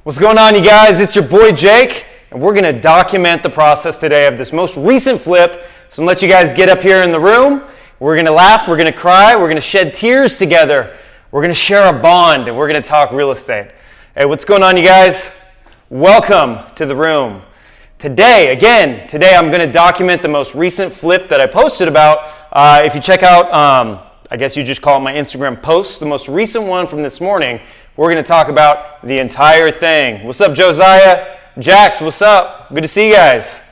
What's going on, you guys? It's your boy Jake, and we're going to document the process today of this most recent flip. So I'm going to let you guys get up here in the room. We're going to laugh, we're going to cry, we're going to shed tears together. We're going to share a bond, and we're going to talk real estate. Hey, what's going on, you guys? Welcome to the room. Today I'm going to document the most recent flip that I posted about. If you check out, I guess you just call it my Instagram post, the most recent one from this morning, we're going to talk about the entire thing. What's up, Josiah? Jax, what's up? Good to see you guys.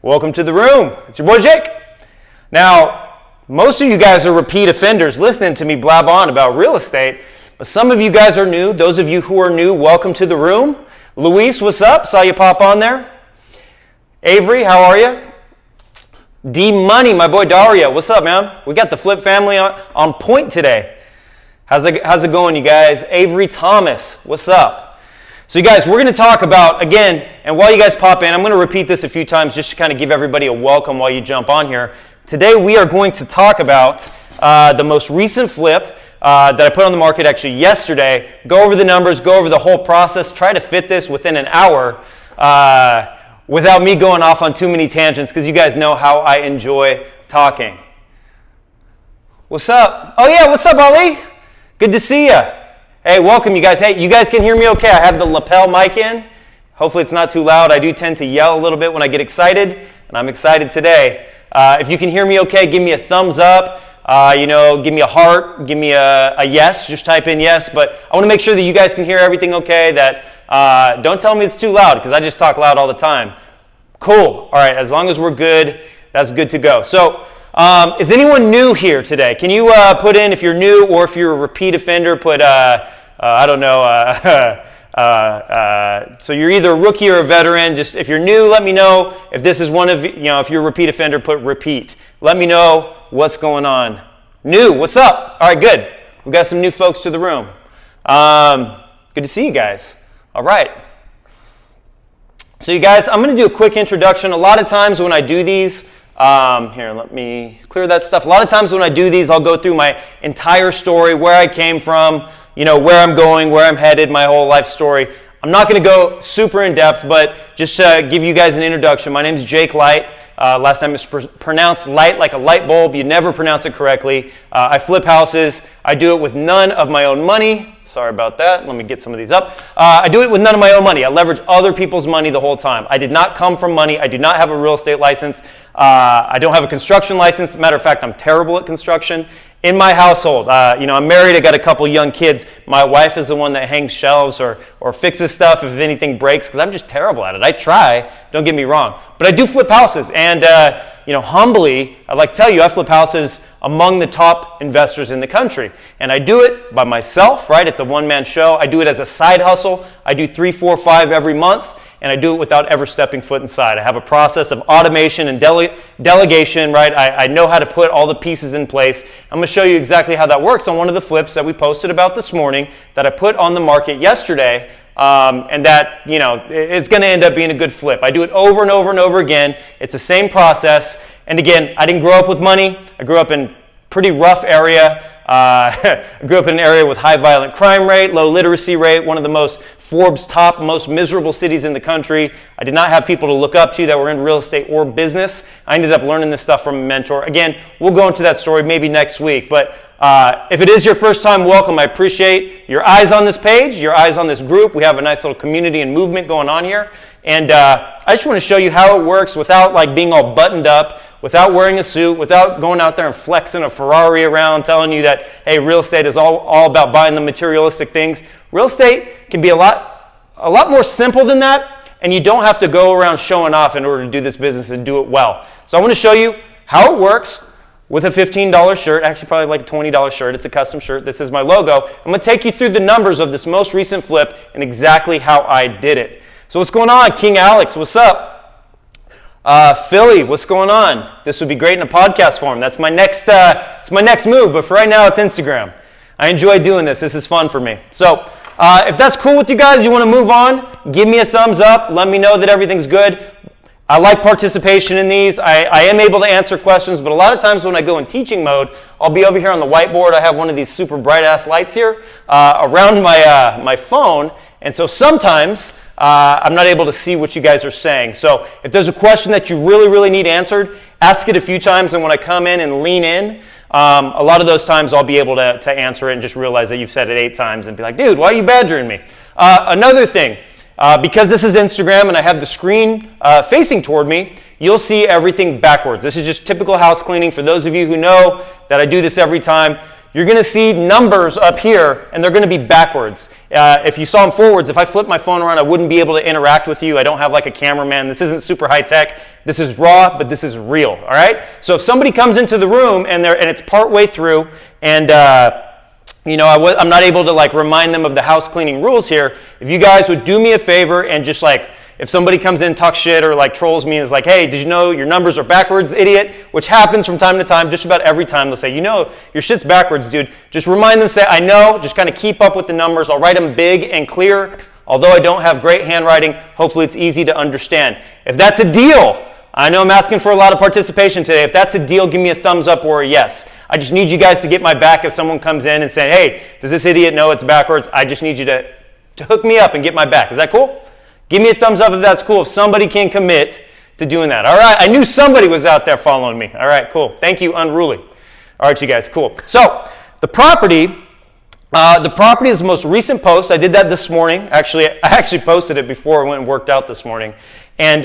Welcome to the room. It's your boy Jake. Now, most of you guys are repeat offenders listening to me blab on about real estate, but some of you guys are new. Those of you who are new, welcome to the room. Luis, what's up? Saw you pop on there. Avery, how are you? D Money, my boy Dario, what's up, man? We got the Flip family on point today. How's it going, you guys? Avery Thomas, what's up? So you guys, we're going to talk about, again, and while you guys pop in, I'm going to repeat this a few times just to kind of give everybody a welcome while you jump on here. Today we are going to talk about the most recent flip that I put on the market actually yesterday, go over the numbers, go over the whole process, try to fit this within an hour without me going off on too many tangents, because you guys know how I enjoy talking. What's up? Oh yeah, what's up, Ali? Good to see you. Hey, welcome, you guys. Hey, you guys can hear me okay? I have the lapel mic in. Hopefully it's not too loud. I do tend to yell a little bit when I get excited, and I'm excited today. If you can hear me okay, give me a thumbs up. Give me a heart, give me a yes. Just type in yes. But I want to make sure that you guys can hear everything okay. That don't tell me it's too loud, because I just talk loud all the time. Cool. All right. As long as we're good, that's good to go. So. Is anyone new here today? Can you put in, if you're new or if you're a repeat offender, put, so you're either a rookie or a veteran. Just if you're new, let me know. If this is one of, if you're a repeat offender, put repeat. Let me know what's going on. New, what's up? All right, good. We got some new folks to the room. Good to see you guys. All right. So you guys, I'm going to do a quick introduction. A lot of times when I do these, here, let me clear that stuff. A lot of times when I do these, I'll go through my entire story, where I came from, where I'm going, where I'm headed, my whole life story. I'm not going to go super in depth, but just to give you guys an introduction, my name is Jake Light. Last time it's pronounced light like a light bulb. You never pronounce it correctly. I flip houses. I do it with none of my own money. Sorry about that. Let me get some of these up. I do it with none of my own money. I leverage other people's money the whole time. I did not come from money. I do not have a real estate license. I don't have a construction license. Matter of fact, I'm terrible at construction. In my household, I'm married. I got a couple young kids. My wife is the one that hangs shelves or fixes stuff if anything breaks, because I'm just terrible at it. I try, don't get me wrong. But I do flip houses. And, humbly, I'd like to tell you, I flip houses among the top investors in the country. And I do it by myself, right? It's a one-man show. I do it as a side hustle. I do 3, 4, 5 every month. And I do it without ever stepping foot inside. I have a process of automation and delegation, right? I know how to put all the pieces in place. I'm going to show you exactly how that works on one of the flips that we posted about this morning that I put on the market yesterday, and that, it's going to end up being a good flip. I do it over and over and over again. It's the same process. And again, I didn't grow up with money. I grew up in pretty rough area. I grew up in an area with high violent crime rate, low literacy rate, one of the most Forbes top most miserable cities in the country. I did not have people to look up to that were in real estate or business. I ended up learning this stuff from a mentor. Again, we'll go into that story maybe next week. But if it is your first time, welcome. I appreciate your eyes on this page, your eyes on this group. We have a nice little community and movement going on here. And I just want to show you how it works without being all buttoned up, without wearing a suit, without going out there and flexing a Ferrari around, telling you that, hey, real estate is all about buying the materialistic things. Real estate can be a lot more simple than that, and you don't have to go around showing off in order to do this business and do it well. So I want to show you how it works with a $15 shirt, actually probably like a $20 shirt. It's a custom shirt. This is my logo. I'm going to take you through the numbers of this most recent flip and exactly how I did it. So what's going on? King Alex, what's up? Philly, what's going on? This would be great in a podcast form. That's my next move, but for right now it's Instagram. I enjoy doing this. This is fun for me. So if that's cool with you guys, you want to move on, give me a thumbs up. Let me know that everything's good. I like participation in these. I am able to answer questions, but a lot of times when I go in teaching mode, I'll be over here on the whiteboard. I have one of these super bright-ass lights here around my phone, and so sometimes I'm not able to see what you guys are saying. So if there's a question that you really, really need answered, ask it a few times, and when I come in and lean in, a lot of those times I'll be able to answer it and just realize that you've said it 8 times and be like, dude, why are you badgering me? Another thing, because this is Instagram and I have the screen facing toward me, you'll see everything backwards. This is just typical house cleaning. For those of you who know that I do this every time, you're going to see numbers up here, and they're going to be backwards. If you saw them forwards, if I flipped my phone around, I wouldn't be able to interact with you. I don't have like a cameraman. This isn't super high tech. This is raw, but this is real, all right? So if somebody comes into the room and it's partway through, and I'm not able to like remind them of the house cleaning rules here, if you guys would do me a favor and just like, if somebody comes in, talks shit, or like trolls me and is like, hey, did you know your numbers are backwards, idiot? Which happens from time to time, just about every time. They'll say, you know, your shit's backwards, dude. Just remind them, say, I know, just kind of keep up with the numbers. I'll write them big and clear. Although I don't have great handwriting, hopefully it's easy to understand. If that's a deal, I know I'm asking for a lot of participation today. If that's a deal, give me a thumbs up or a yes. I just need you guys to get my back if someone comes in and say, hey, does this idiot know it's backwards? I just need you to hook me up and get my back. Is that cool? Give me a thumbs up if that's cool, if somebody can commit to doing that. All right, I knew somebody was out there following me. All right, cool. Thank you, Unruly. All right, you guys, cool. So the property is the most recent post. I did that this morning. Actually, I actually posted it before I went and worked out this morning. And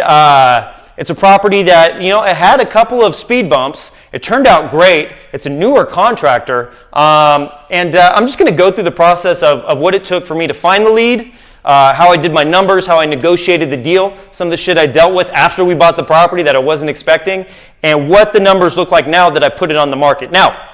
it's a property that, it had a couple of speed bumps. It turned out great. It's a newer contractor. And I'm just going to go through the process of what it took for me to find the lead, how I did my numbers, how I negotiated the deal, some of the shit I dealt with after we bought the property that I wasn't expecting, and what the numbers look like now that I put it on the market. Now,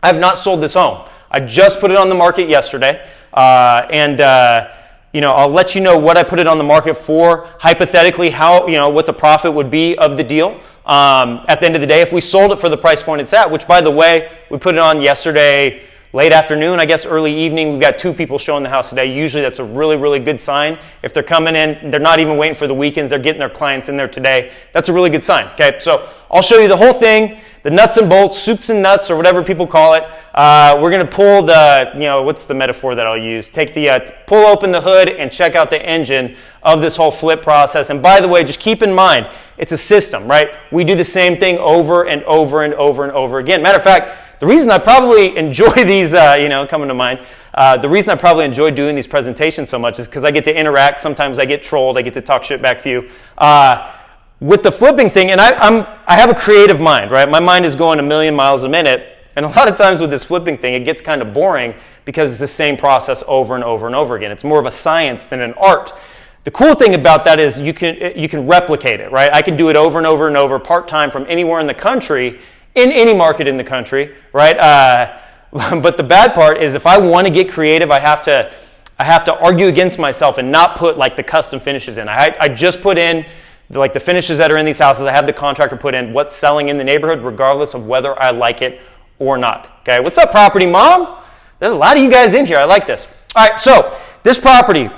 I have not sold this home. I just put it on the market yesterday, and I'll let you know what I put it on the market for, hypothetically, how, what the profit would be of the deal. At the end of the day, if we sold it for the price point it's at, which, by the way, we put it on yesterday, late afternoon, I guess early evening. We've got 2 people showing the house today. Usually that's a really, really good sign. If they're coming in, they're not even waiting for the weekends, they're getting their clients in there today. That's a really good sign, okay? So I'll show you the whole thing, the nuts and bolts, soups and nuts, or whatever people call it. We're gonna pull the, what's the metaphor that I'll use? Take the, pull open the hood and check out the engine of this whole flip process. And by the way, just keep in mind, it's a system, right? We do the same thing over and over and over and over again. Matter of fact, the reason I probably enjoy these, coming to mind, the reason I probably enjoy doing these presentations so much is because I get to interact. Sometimes I get trolled. I get to talk shit back to you. With the flipping thing, and I have a creative mind, right? My mind is going a million miles a minute. And a lot of times with this flipping thing, it gets kind of boring because it's the same process over and over and over again. It's more of a science than an art. The cool thing about that is you can replicate it, right? I can do it over and over and over, part-time from anywhere in the country, in any market in the country, right? But the bad part is if I want to get creative, I have to argue against myself and not put like the custom finishes in. I just put in the finishes that are in these houses. I have the contractor put in what's selling in the neighborhood, regardless of whether I like it or not. Okay, what's up, property mom? There's a lot of you guys in here. I like this. All right, so this property.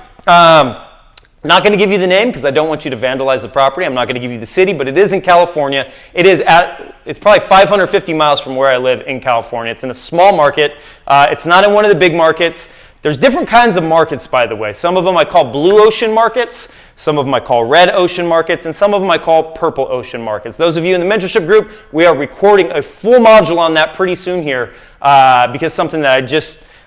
Not going to give you the name because I don't want you to vandalize the property. I'm not going to give you the city, but it is in California. It's probably 550 miles from where I live in California. It's in a small market. It's not in one of the big markets. There's different kinds of markets, by the way. Some of them I call blue ocean markets. Some of them I call red ocean markets. And some of them I call purple ocean markets. Those of you in the mentorship group, we are recording a full module on that pretty soon here because something that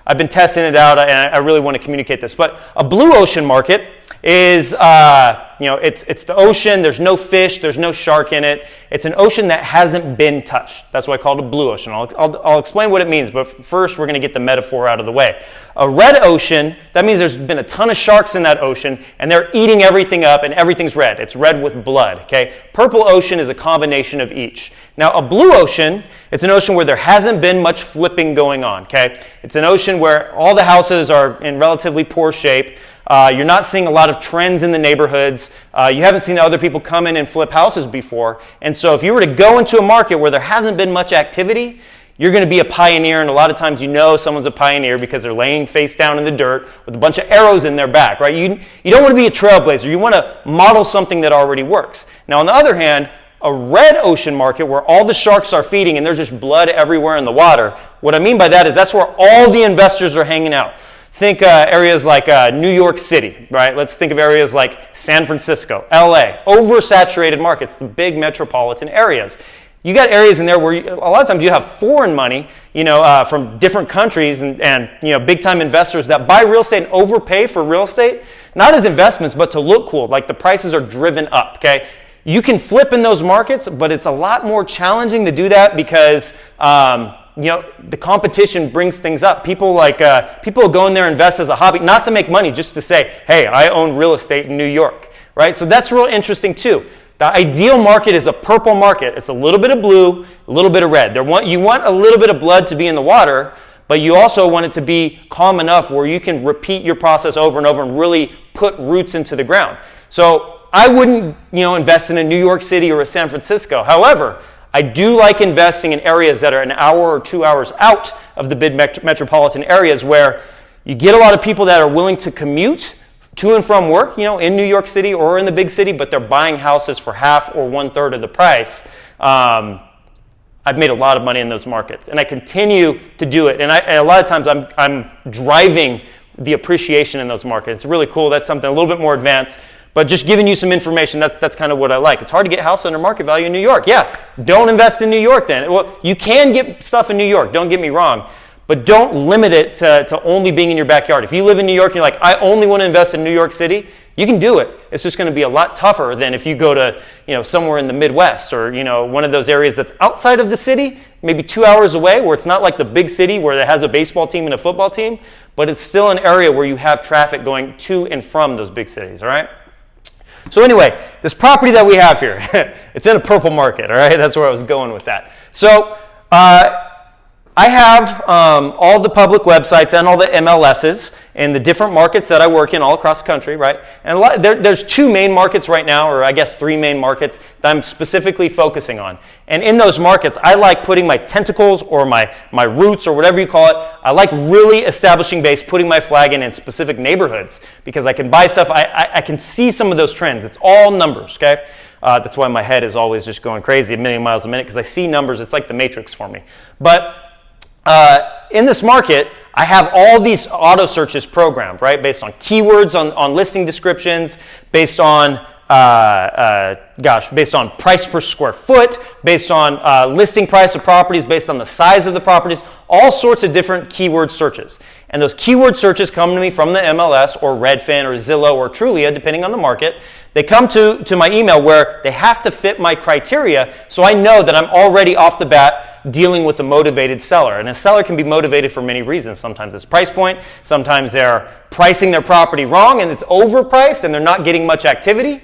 I've been testing it out and I really want to communicate this. But a blue ocean market is, it's the ocean. There's no fish. There's no shark in it. It's an ocean that hasn't been touched. That's why I call it a blue ocean. I'll explain what it means, but first we're going to get the metaphor out of the way. A red ocean, that means there's been a ton of sharks in that ocean, and they're eating everything up, and everything's red. It's red with blood, okay? Purple ocean is a combination of each. Now, a blue ocean, it's an ocean where there hasn't been much flipping going on, okay? It's an ocean where all the houses are in relatively poor shape. You're not seeing a lot of trends in the neighborhoods. You haven't seen other people come in and flip houses before. And so if you were to go into a market where there hasn't been much activity, you're going to be a pioneer, and a lot of times you know someone's a pioneer because they're laying face down in the dirt with a bunch of arrows in their back, right? You don't want to be a trailblazer. You want to model something that already works. Now, on the other hand, a red ocean market where all the sharks are feeding and there's just blood everywhere in the water, what I mean by that is that's where all the investors are hanging out. Think areas like New York City, right? Let's think of areas like San Francisco, LA, oversaturated markets, the big metropolitan areas. You got areas in there where a lot of times you have foreign money, from different countries and big time investors that buy real estate and overpay for real estate, not as investments, but to look cool. Like the prices are driven up, okay? You can flip in those markets, but it's a lot more challenging to do that because the competition brings things up. People go in there and invest as a hobby, not to make money, just to say, hey, I own real estate in New York, right? So that's real interesting too. The ideal market is a purple market. It's a little bit of blue, a little bit of red. You want a little bit of blood to be in the water, but you also want it to be calm enough where you can repeat your process over and over and really put roots into the ground. So I wouldn't, invest in a New York City or a San Francisco. However, I do like investing in areas that are an hour or 2 hours out of the big metropolitan areas where you get a lot of people that are willing to commute to and from work, in New York City or in the big city, but they're buying houses for half or 1/3 of the price. I've made a lot of money in those markets, and I continue to do it. And a lot of times I'm driving the appreciation in those markets. It's really cool. That's something a little bit more advanced. But just giving you some information, that's kind of what I like. It's hard to get house under market value in New York. Yeah, don't invest in New York then. Well, you can get stuff in New York, don't get me wrong. But don't limit it to only being in your backyard. If you live in New York and you're like, I only want to invest in New York City, you can do it. It's just going to be a lot tougher than if you go to somewhere in the Midwest or one of those areas that's outside of the city, maybe 2 hours away, where it's not like the big city where it has a baseball team and a football team, but it's still an area where you have traffic going to and from those big cities, all right? So anyway, this property that we have here, it's in a purple market, all right? That's where I was going with that. So I have all the public websites and all the MLSs in the different markets that I work in all across the country, right? And there's two main markets right now, or I guess three main markets that I'm specifically focusing on. And in those markets, I like putting my tentacles or my roots or whatever you call it. I like really establishing base, putting my flag in specific neighborhoods because I can buy stuff. I can see some of those trends. It's all numbers, okay? That's why my head is always just going crazy 1,000,000 miles a minute because I see numbers. It's like the Matrix for me. But in this market, I have all these auto searches programmed, right? Based on keywords, on listing descriptions, based on based on price per square foot, based on listing price of properties, based on the size of the properties, all sorts of different keyword searches. And those keyword searches come to me from the MLS or Redfin or Zillow or Trulia, depending on the market. They come to my email where they have to fit my criteria, so I know that I'm already off the bat dealing with a motivated seller. And a seller can be motivated for many reasons. Sometimes it's price point, sometimes they're pricing their property wrong and it's overpriced and they're not getting much activity.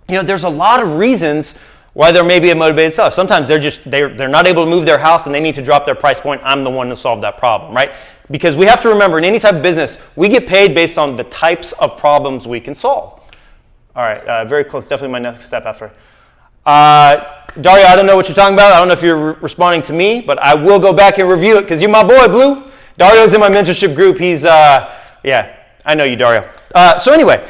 There's a lot of reasons why there may be a motivated seller. Sometimes they're not able to move their house and they need to drop their price point. I'm the one to solve that problem, right? Because we have to remember, in any type of business, we get paid based on the types of problems we can solve. All right, very close. Definitely my next step after. Dario, I don't know what you're talking about. I don't know if you're responding to me, but I will go back and review it because you're my boy, Blue. Dario's in my mentorship group. He's, I know you, Dario. So anyway,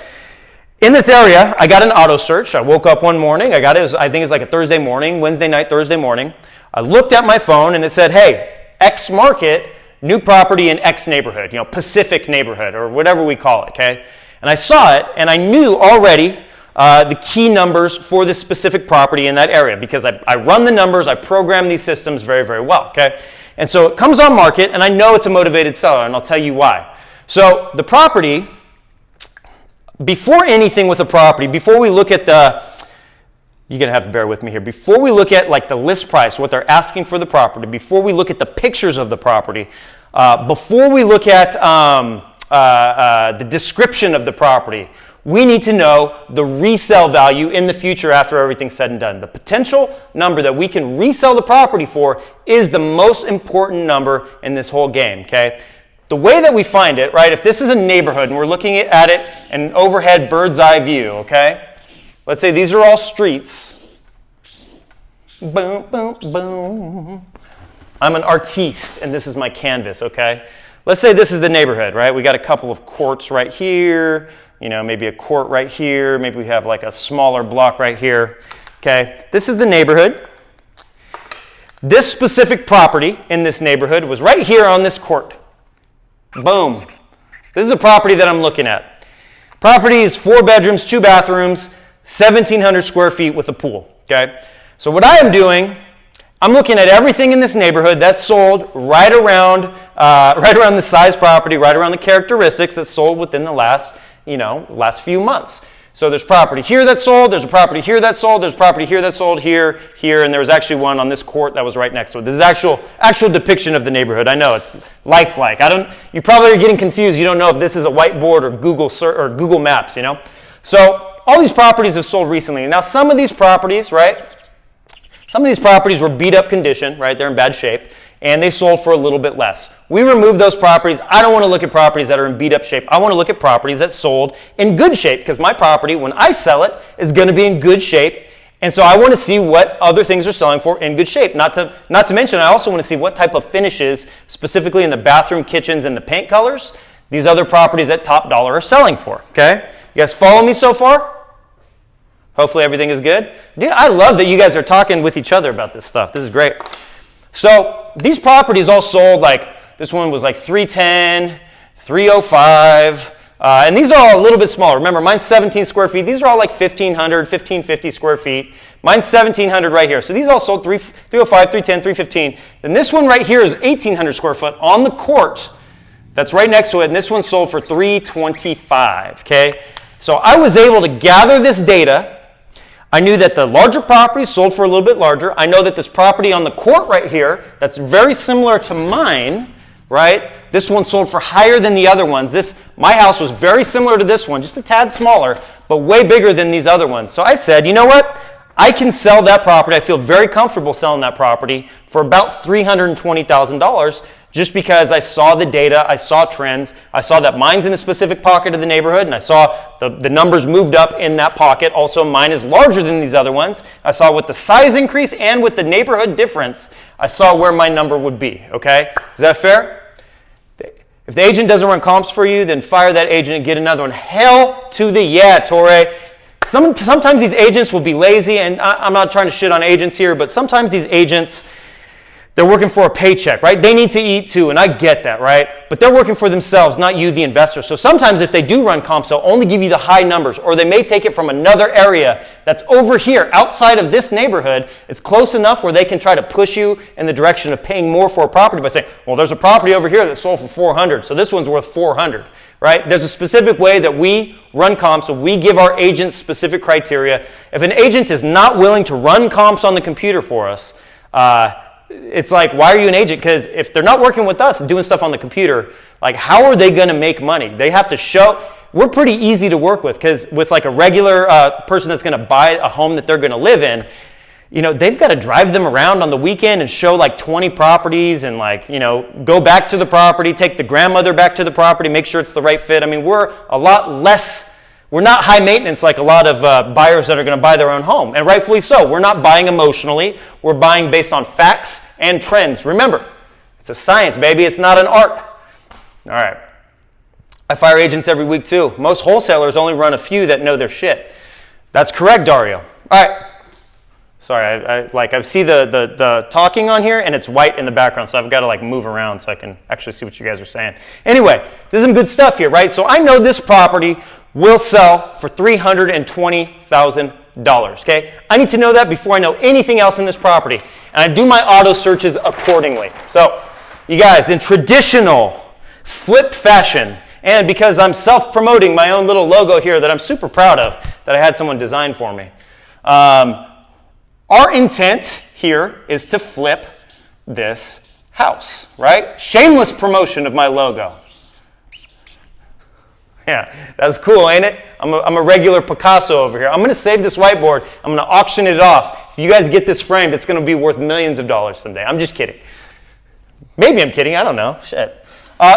in this area, I got an auto search. I woke up one morning. I think it's like a Thursday morning, Wednesday night, Thursday morning. I looked at my phone and it said, hey, X market, new property in X neighborhood, Pacific neighborhood or whatever we call it, okay? And I saw it and I knew already the key numbers for this specific property in that area because I run the numbers, I program these systems very, very well, okay? And so it comes on market and I know it's a motivated seller and I'll tell you why. So the property, before anything with the property, before we look at you're going to have to bear with me here, before we look at like the list price, what they're asking for the property, before we look at the pictures of the property, before we look at the description of the property, we need to know the resale value in the future after everything's said and done. The potential number that we can resell the property for is the most important number in this whole game, okay? The way that we find it, right, if this is a neighborhood and we're looking at it in an overhead bird's eye view, okay? Let's say these are all streets. Boom, boom, boom. I'm an artiste, and this is my canvas, okay? Let's say this is the neighborhood, right? We got a couple of courts right here, maybe a court right here, maybe we have like a smaller block right here, okay? This is the neighborhood. This specific property in this neighborhood was right here on this court. Boom. This is a property that I'm looking at. Property is 4 bedrooms, 2 bathrooms, 1,700 square feet with a pool, okay? So what I am doing, I'm looking at everything in this neighborhood that's sold right around the size property, right around the characteristics that's sold within the last few months. So there's property here that's sold, there's a property here that's sold, there's a property here that's sold, here, and there was actually one on this court that was right next to it. This is actual depiction of the neighborhood. I know it's lifelike. You probably are getting confused. You don't know if this is a whiteboard or Google Maps, So all these properties have sold recently. Now some of these properties, right? Some of these properties were beat up condition, right? They're in bad shape, and they sold for a little bit less. We removed those properties. I don't want to look at properties that are in beat up shape. I want to look at properties that sold in good shape, because my property, when I sell it, is going to be in good shape. And so I want to see what other things are selling for in good shape. Not to mention, I also want to see what type of finishes, specifically in the bathroom, kitchens, and the paint colors, these other properties at top dollar are selling for, okay? You guys follow me so far? Hopefully everything is good. Dude, I love that you guys are talking with each other about this stuff. This is great. So these properties all sold, like this one was like 310, 305, and these are all a little bit smaller. Remember, mine's 17 square feet. These are all like 1,500, 1,550 square feet. Mine's 1,700 right here. So these all sold 305, 310, 315. Then this one right here is 1,800 square foot on the court that's right next to it, and this one sold for 325, okay? So I was able to gather this data. I knew that the larger properties sold for a little bit larger. I know that this property on the court right here, that's very similar to mine, right? This one sold for higher than the other ones. My house was very similar to this one, just a tad smaller, but way bigger than these other ones. So I said, you know what? I can sell that property. I feel very comfortable selling that property for about $320,000 just because I saw the data, I saw trends, I saw that mine's in a specific pocket of the neighborhood, and I saw the numbers moved up in that pocket. Also, mine is larger than these other ones. I saw with the size increase and with the neighborhood difference, I saw where my number would be, okay? Is that fair? If the agent doesn't run comps for you, then fire that agent and get another one. Hell to the yeah, Torre. Sometimes these agents will be lazy, and I'm not trying to shit on agents here, but sometimes these agents, they're working for a paycheck, right? They need to eat too, and I get that, right? But they're working for themselves, not you, the investor. So sometimes if they do run comps, they'll only give you the high numbers, or they may take it from another area that's over here, outside of this neighborhood. It's close enough where they can try to push you in the direction of paying more for a property by saying, well, there's a property over here that sold for 400, so this one's worth 400, right? There's a specific way that we run comps, so we give our agents specific criteria. If an agent is not willing to run comps on the computer for us, it's like, why are you an agent? Because if they're not working with us and doing stuff on the computer, like, how are they going to make money? They have to show. We're pretty easy to work with, because with like a regular person that's going to buy a home that they're going to live in, they've got to drive them around on the weekend and show like 20 properties and go back to the property, take the grandmother back to the property, make sure it's the right fit. I mean, we're a lot less. We're not high maintenance like a lot of buyers that are going to buy their own home, and rightfully so. We're not buying emotionally. We're buying based on facts and trends. Remember, it's a science, baby. It's not an art. All right. I fire agents every week too. Most wholesalers only run a few that know their shit. That's correct, Dario. All right. Sorry, I see the talking on here, and it's white in the background, so I've got to move around so I can actually see what you guys are saying. Anyway, there's some good stuff here, right? So I know this property will sell for $320,000, okay? I need to know that before I know anything else in this property, and I do my auto searches accordingly. So, you guys, in traditional flip fashion, and because I'm self-promoting my own little logo here that I'm super proud of, that I had someone design for me, our intent here is to flip this house, right? Shameless promotion of my logo. Yeah, that's cool, ain't it? I'm a regular Picasso over here. I'm going to save this whiteboard. I'm going to auction it off. If you guys get this framed, it's going to be worth millions of dollars someday. I'm just kidding. Maybe I'm kidding. I don't know. Shit.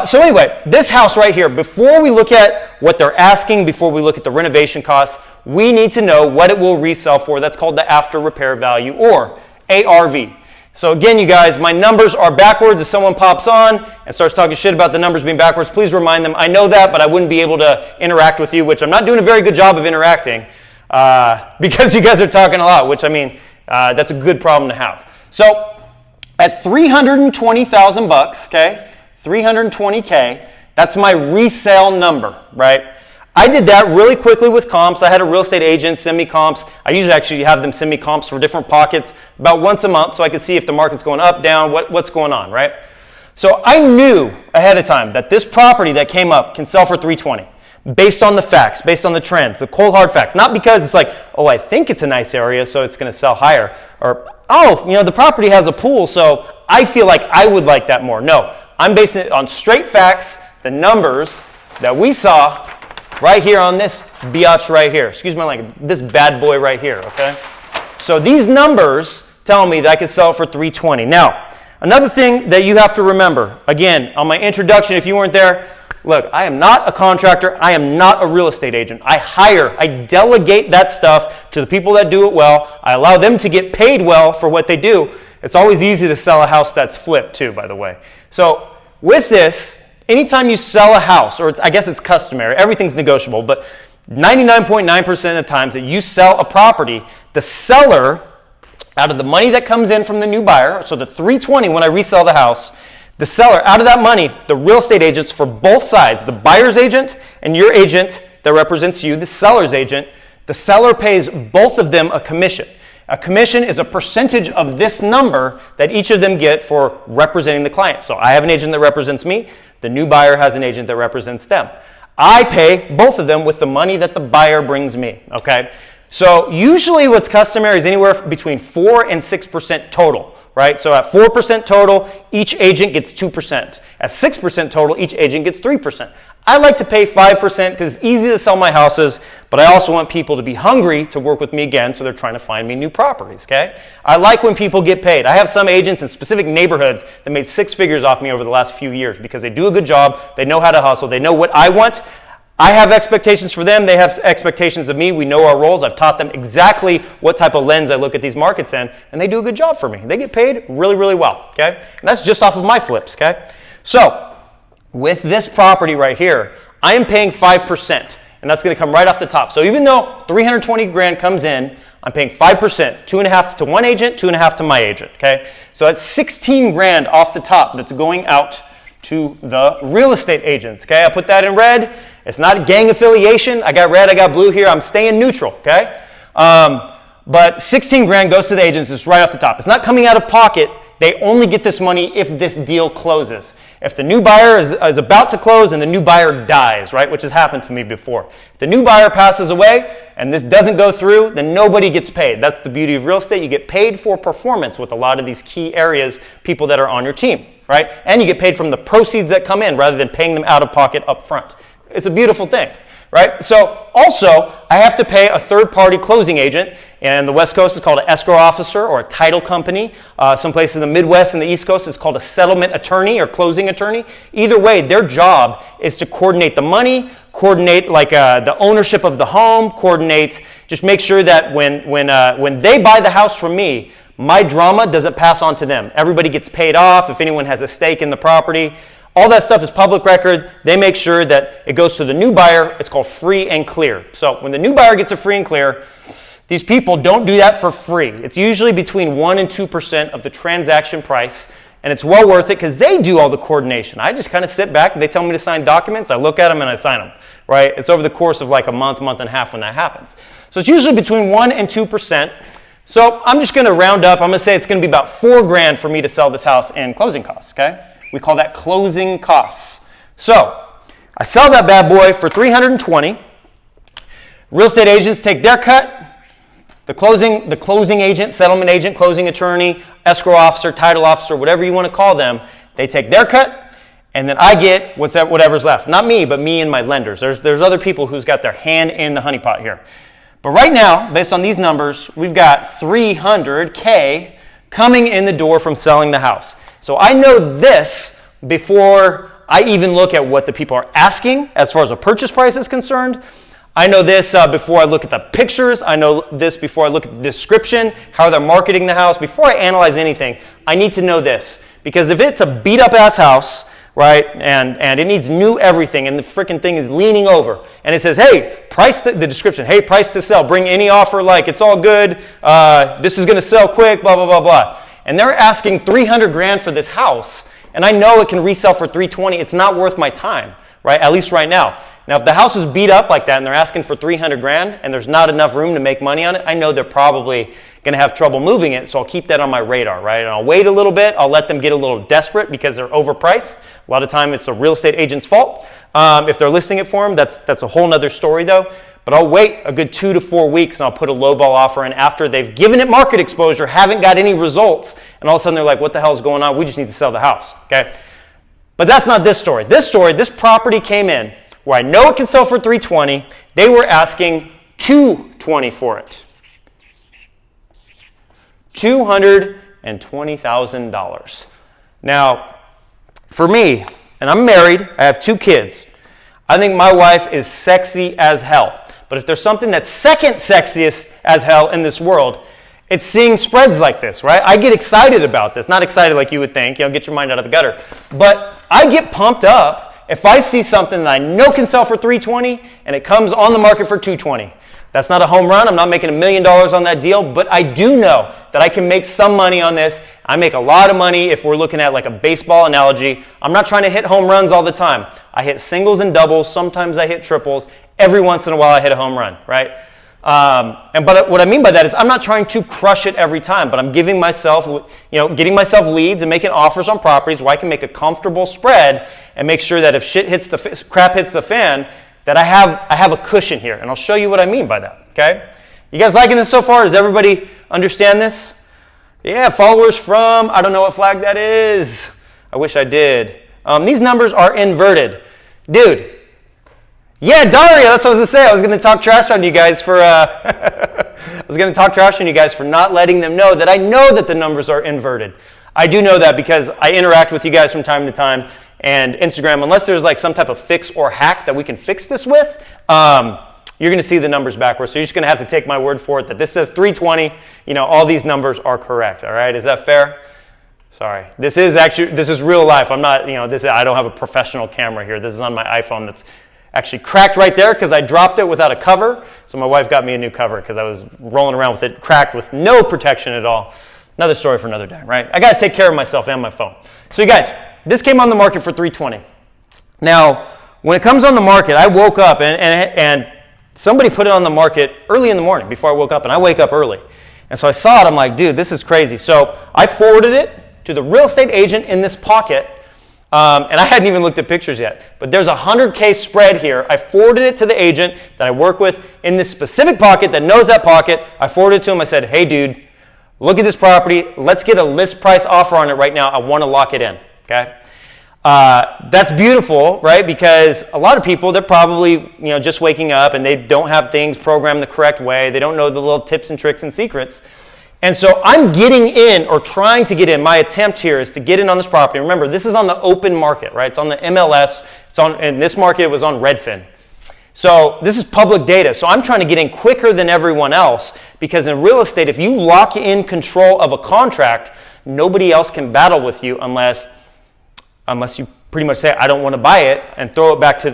So anyway, this house right here, before we look at what they're asking, before we look at the renovation costs, we need to know what it will resell for. That's called the after repair value, or ARV. So again, you guys, my numbers are backwards. If someone pops on and starts talking shit about the numbers being backwards, please remind them. I know that, but I wouldn't be able to interact with you, which I'm not doing a very good job of interacting because you guys are talking a lot, which, I mean, that's a good problem to have. So at $320,000, okay, 320K, that's my resale number, right? I did that really quickly with comps. I had a real estate agent send me comps. I usually actually have them send me comps for different pockets about once a month so I could see if the market's going up, down, what's going on, right? So I knew ahead of time that this property that came up can sell for 320 based on the facts, based on the trends, the cold hard facts. Not because it's like, oh, I think it's a nice area, so it's going to sell higher. Or, oh, you know, the property has a pool, so I feel like I would like that more. No, I'm basing it on straight facts, the numbers that we saw right here on this biatch right here. Excuse my language, this bad boy right here, okay? So these numbers tell me that I can sell it for 320. Now, another thing that you have to remember, again, on my introduction, if you weren't there, look, I am not a contractor. I am not a real estate agent. I delegate that stuff to the people that do it well. I allow them to get paid well for what they do. It's always easy to sell a house that's flipped too, by the way. So with this, anytime you sell a house, or I guess it's customary, everything's negotiable, but 99.9% of the times that you sell a property, the seller, out of the money that comes in from the new buyer, so the 320 when I resell the house, the seller, out of that money, the real estate agents for both sides, the buyer's agent and your agent that represents you, the seller's agent, the seller pays both of them a commission. A commission is a percentage of this number that each of them get for representing the client. So I have an agent that represents me. The new buyer has an agent that represents them. I pay both of them with the money that the buyer brings me, okay? So usually what's customary is anywhere between 4 and 6% total, right? So at 4% total, each agent gets 2%. At 6% total, each agent gets 3%. I like to pay 5% because it's easy to sell my houses, but I also want people to be hungry to work with me again, so they're trying to find me new properties, okay? I like when people get paid. I have some agents in specific neighborhoods that made 6 figures off me over the last few years because they do a good job, they know how to hustle, they know what I want. I have expectations for them, they have expectations of me, we know our roles, I've taught them exactly what type of lens I look at these markets in, and they do a good job for me. They get paid really, really well, okay? And that's just off of my flips, okay? So, with this property right here, I am paying 5%, and that's going to come right off the top. So even though 320 grand comes in, I'm paying 5%, 2.5 to one agent, 2.5 to my agent, okay? So that's 16 grand off the top that's going out to the real estate agents, okay? I put that in red. It's not gang affiliation. I got red, I got blue here. I'm staying neutral, okay? But 16 grand goes to the agents. It's right off the top. It's not coming out of pocket. They only get this money if this deal closes. If the new buyer is about to close and the new buyer dies, right, which has happened to me before. If the new buyer passes away and this doesn't go through, then nobody gets paid. That's the beauty of real estate. You get paid for performance with a lot of these key areas, people that are on your team, right? And you get paid from the proceeds that come in rather than paying them out of pocket up front. It's a beautiful thing, right? So also, I have to pay a third-party closing agent. And the West Coast is called an escrow officer or a title company. Some places in the Midwest and the East Coast is called a settlement attorney or closing attorney. Either way, their job is to coordinate the money, coordinate like the ownership of the home, coordinate, just make sure that when they buy the house from me, my drama doesn't pass on to them. Everybody gets paid off if anyone has a stake in the property. All that stuff is public record. They make sure that it goes to the new buyer. It's called free and clear. So when the new buyer gets a free and clear, these people don't do that for free. It's usually between 1 and 2% of the transaction price, and it's well worth it because they do all the coordination. I just kind of sit back and they tell me to sign documents. I look at them and I sign them, right? It's over the course of like a month, month and a half when that happens. So it's usually between 1 and 2%. So I'm just going to round up. I'm going to say it's going to be about 4 grand for me to sell this house in closing costs, okay? We call that closing costs. So I sell that bad boy for 320. Real estate agents take their cut. The closing agent, settlement agent, closing attorney, escrow officer, title officer, whatever you want to call them, they take their cut, and then I get whatever's left. Not me, but me and my lenders. There's other people who's got their hand in the honeypot here. But right now, based on these numbers, we've got $300K coming in the door from selling the house. So I know this before I even look at what the people are asking as far as a purchase price is concerned. I know this before I look at the pictures. I know this before I look at the description, how they're marketing the house. Before I analyze anything, I need to know this. Because if it's a beat up ass house, right, and it needs new everything, and the freaking thing is leaning over, and it says, hey, the description, hey, price to sell, bring any offer, like, it's all good, this is going to sell quick, blah, blah, blah, blah. And they're asking $300,000 for this house, and I know it can resell for $320,000. It's not worth my time, right, at least right now. Now, if the house is beat up like that and they're asking for $300,000 and there's not enough room to make money on it, I know they're probably going to have trouble moving it, so I'll keep that on my radar, right? And I'll wait a little bit. I'll let them get a little desperate because they're overpriced. A lot of time it's a real estate agent's fault. If they're listing it for them, that's a whole nother story though. But I'll wait a good 2 to 4 weeks and I'll put a lowball offer in after they've given it market exposure, haven't got any results, and all of a sudden they're like, what the hell is going on? We just need to sell the house, okay? But that's not this story. This property came in where I know it can sell for $320,000. They were asking $220,000 for it. $220,000. Now, for me, and I'm married, I have 2 kids. I think my wife is sexy as hell. But if there's something that's second sexiest as hell in this world, it's seeing spreads like this, right? I get excited about this. Not excited like you would think, get your mind out of the gutter. But I get pumped up if I see something that I know can sell for $320,000 and it comes on the market for $220,000. That's not a home run. I'm not making $1 million on that deal, but I do know that I can make some money on this. I make a lot of money if we're looking at like a baseball analogy. I'm not trying to hit home runs all the time. I hit singles and doubles. Sometimes I hit triples. Every once in a while I hit a home run, right? But what I mean by that is I'm not trying to crush it every time, but I'm giving myself, getting myself leads and making offers on properties where I can make a comfortable spread and make sure that if crap hits the fan, that I have a cushion here. And I'll show you what I mean by that, okay? You guys liking this so far? Does everybody understand this? Yeah, followers from, I don't know what flag that is. I wish I did. These numbers are inverted. Dude. Yeah, Daria, that's what I was going to say. I was going to talk trash on you guys for not letting them know that I know that the numbers are inverted. I do know that because I interact with you guys from time to time, and Instagram, unless there's like some type of fix or hack that we can fix this with, you're going to see the numbers backwards. So you're just going to have to take my word for it that this says 320. All these numbers are correct. All right, is that fair? Sorry, this is real life. I'm not, I don't have a professional camera here. This is on my iPhone that's actually cracked right there because I dropped it without a cover. So my wife got me a new cover because I was rolling around with it cracked with no protection at all. Another story for another day, right? I got to take care of myself and my phone. So you guys, this came on the market for $320,000. Now, when it comes on the market, I woke up and somebody put it on the market early in the morning before I woke up, and I wake up early. And so I saw it, I'm like, dude, this is crazy. So I forwarded it to the real estate agent in this pocket. And I hadn't even looked at pictures yet, but there's a 100K spread here. I forwarded it to the agent that I work with in this specific pocket that knows that pocket. I forwarded it to him. I said, hey, dude, look at this property. Let's get a list price offer on it right now. I want to lock it in, okay? That's beautiful, right? Because a lot of people, they're probably, just waking up and they don't have things programmed the correct way. They don't know the little tips and tricks and secrets. And so I'm getting in or trying to get in. My attempt here is to get in on this property. Remember, this is on the open market, right? It's on the MLS. In this market, it was on Redfin. So this is public data. So I'm trying to get in quicker than everyone else because in real estate, if you lock in control of a contract, nobody else can battle with you unless you pretty much say, I don't want to buy it and throw it back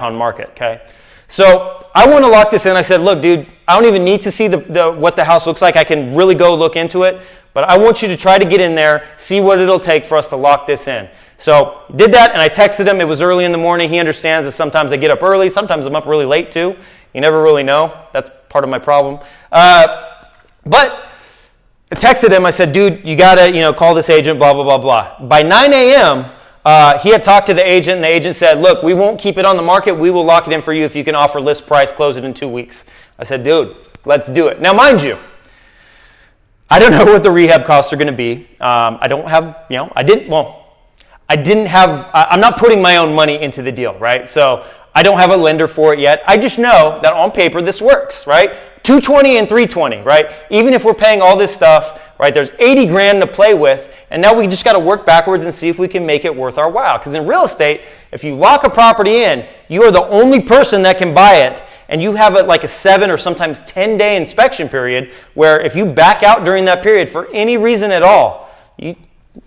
on market, okay? So I want to lock this in. I said, look, dude, I don't even need to see what the house looks like. I can really go look into it. But I want you to try to get in there, see what it'll take for us to lock this in. So did that, and I texted him. It was early in the morning. He understands that sometimes I get up early. Sometimes I'm up really late, too. You never really know. That's part of my problem. But I texted him. I said, dude, you got to call this agent, blah, blah, blah, blah. By 9 a.m., he had talked to the agent, and the agent said, look, we won't keep it on the market. We will lock it in for you if you can offer list price, close it in 2 weeks. I said, dude, let's do it. Now, mind you, I don't know what the rehab costs are going to be. I don't have, I'm not putting my own money into the deal, right? So I don't have a lender for it yet. I just know that on paper this works, right? 220 and 320, right? Even if we're paying all this stuff, right? There's 80 grand to play with, and now we just got to work backwards and see if we can make it worth our while. Because in real estate, if you lock a property in, you are the only person that can buy it, and you have like a 7 or sometimes 10-day inspection period where if you back out during that period for any reason at all,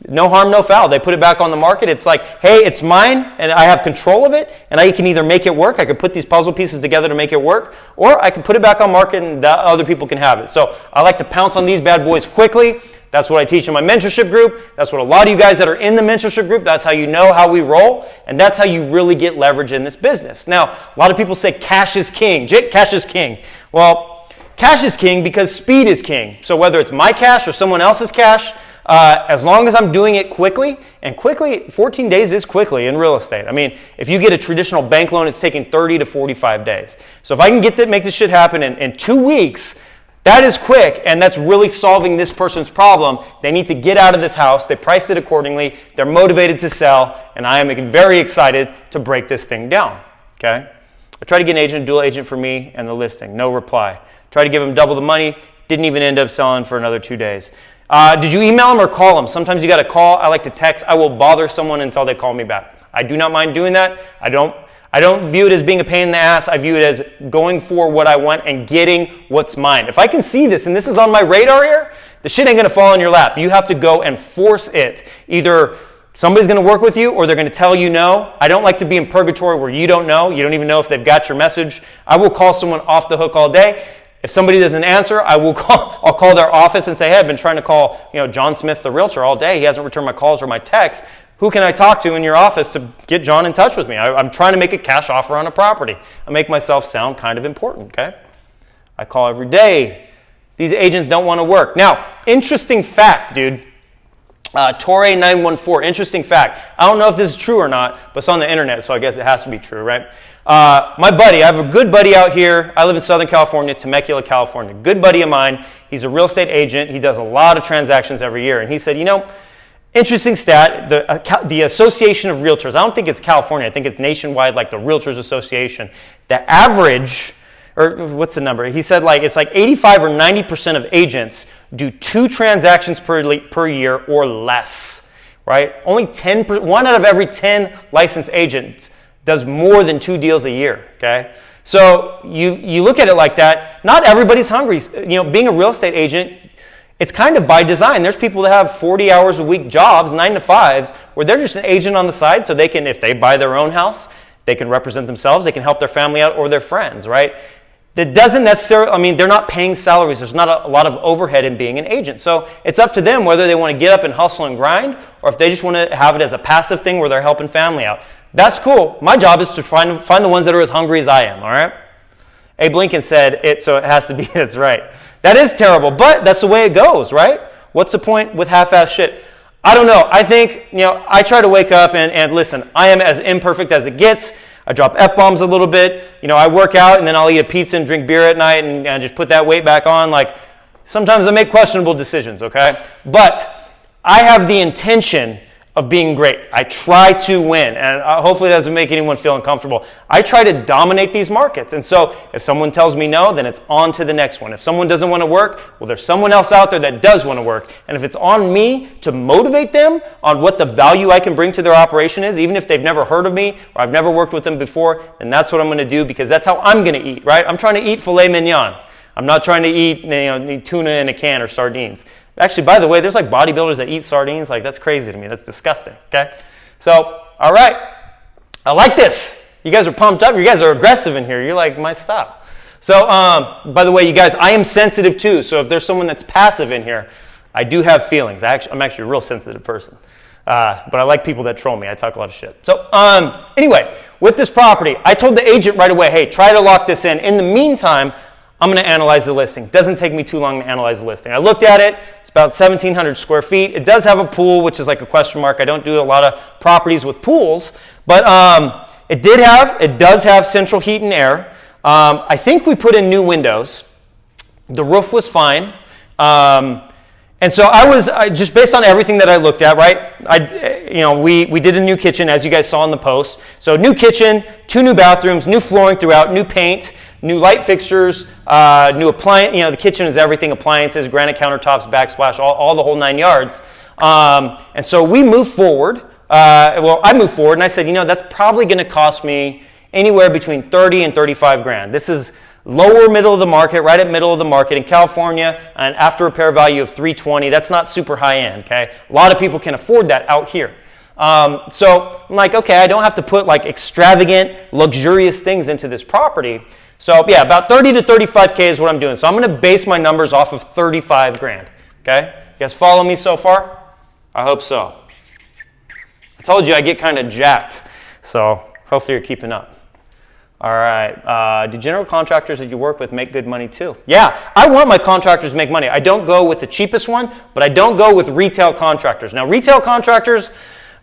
no harm, no foul. They put it back on the market. It's like, hey, it's mine, and I have control of it, and I can either make it work. I could put these puzzle pieces together to make it work, or I can put it back on market and other people can have it. So I like to pounce on these bad boys quickly. That's what I teach in my mentorship group. That's what a lot of you guys that are in the mentorship group, that's how you know how we roll, and that's how you really get leverage in this business. Now, a lot of people say cash is king. Jake, cash is king. Well, cash is king because speed is king. So whether it's my cash or someone else's cash, as long as I'm doing it quickly, and quickly, 14 days is quickly in real estate. I mean, if you get a traditional bank loan, it's taking 30 to 45 days. So if I can make this shit happen in 2 weeks, that is quick, and that's really solving this person's problem. They need to get out of this house. They priced it accordingly. They're motivated to sell, and I am very excited to break this thing down, okay? I tried to get an agent, dual agent for me and the listing. No reply. Tried to give him double the money. Didn't even end up selling for another 2 days. Did you email them or call them? Sometimes you got to call. I like to text. I will bother someone until they call me back. I do not mind doing that. I don't view it as being a pain in the ass. I view it as going for what I want and getting what's mine. If I can see this and this is on my radar here, the shit ain't going to fall in your lap. You have to go and force it. Either somebody's going to work with you or they're going to tell you no. I don't like to be in purgatory where you don't know. You don't even know if they've got your message. I will call someone off the hook all day. If somebody doesn't answer, I'll call their office and say, hey, I've been trying to call, John Smith, the realtor, all day. He hasn't returned my calls or my texts. Who can I talk to in your office to get John in touch with me? I'm trying to make a cash offer on a property. I make myself sound kind of important, okay? I call every day. These agents don't want to work. Now, interesting fact, dude. Torre 914, interesting fact. I don't know if this is true or not, but it's on the internet, so I guess it has to be true, right? My buddy, I have a good buddy out here. I live in Southern California, Temecula, California. Good buddy of mine. He's a real estate agent. He does a lot of transactions every year. And he said, interesting stat, the Association of Realtors, I don't think it's California. I think it's nationwide, like the Realtors Association. The average, or what's the number? He said it's like 85 or 90% of agents do 2 transactions per year or less, right? Only 10%, 1 out of every 10 licensed agents does more than 2 deals a year, okay? So you look at it like that. Not everybody's hungry. Being a real estate agent, it's kind of by design. There's people that have 40 hours a week jobs, 9 to 5s, where they're just an agent on the side so they can, if they buy their own house, they can represent themselves, they can help their family out or their friends, right? That doesn't necessarily, they're not paying salaries. There's not a lot of overhead in being an agent. So it's up to them whether they want to get up and hustle and grind or if they just want to have it as a passive thing where they're helping family out. That's cool. My job is to find the ones that are as hungry as I am, all right? Abe Lincoln said it, so it has to be, that's right. That is terrible, but that's the way it goes, right? What's the point with half-assed shit? I don't know. I think, I try to wake up and listen, I am as imperfect as it gets. I drop F-bombs a little bit. I work out and then I'll eat a pizza and drink beer at night and just put that weight back on. Sometimes I make questionable decisions, okay? But I have the intention of being great. I try to win, and hopefully that doesn't make anyone feel uncomfortable. I try to dominate these markets, and so if someone tells me no, then it's on to the next one. If someone doesn't want to work, well, there's someone else out there that does want to work, and if it's on me to motivate them on what the value I can bring to their operation is, even if they've never heard of me or I've never worked with them before, then that's what I'm going to do because that's how I'm going to eat, right? I'm trying to eat filet mignon. I'm not trying to eat tuna in a can or sardines. Actually, by the way, there's bodybuilders that eat sardines. That's crazy to me. That's disgusting, okay? So, all right. I like this. You guys are pumped up. You guys are aggressive in here. You're like, my stop. So, by the way, you guys, I am sensitive too. So if there's someone that's passive in here, I do have feelings. I'm actually a real sensitive person. But I like people that troll me. I talk a lot of shit. So anyway, with this property, I told the agent right away, hey, try to lock this in. In the meantime, I'm going to analyze the listing. It doesn't take me too long to analyze the listing. I looked at it. It's about 1,700 square feet. It does have a pool, which is like a question mark. I don't do a lot of properties with pools, but it does have central heat and air. I think we put in new windows. The roof was fine. And so I just based on everything that I looked at, right? We did a new kitchen, as you guys saw in the post. So new kitchen, 2 new bathrooms, new flooring throughout, new paint, new light fixtures, new appliance. The kitchen is everything: appliances, granite countertops, backsplash, all the whole 9 yards. And so we moved forward. I moved forward, and I said, that's probably going to cost me anywhere between 30 and 35 grand. This is lower middle of the market, right at middle of the market in California, and after repair value of 320. That's not super high end, okay? A lot of people can afford that out here. So I'm like, okay, I don't have to put like extravagant, luxurious things into this property. So yeah, about 30 to 35K is what I'm doing. So I'm going to base my numbers off of 35 grand, okay? You guys follow me so far? I hope so. I told you I get kind of jacked, so hopefully you're keeping up. All right, do general contractors that you work with make good money too? Yeah, I want my contractors to make money. I don't go with the cheapest one, but I don't go with retail contractors. Now, retail contractors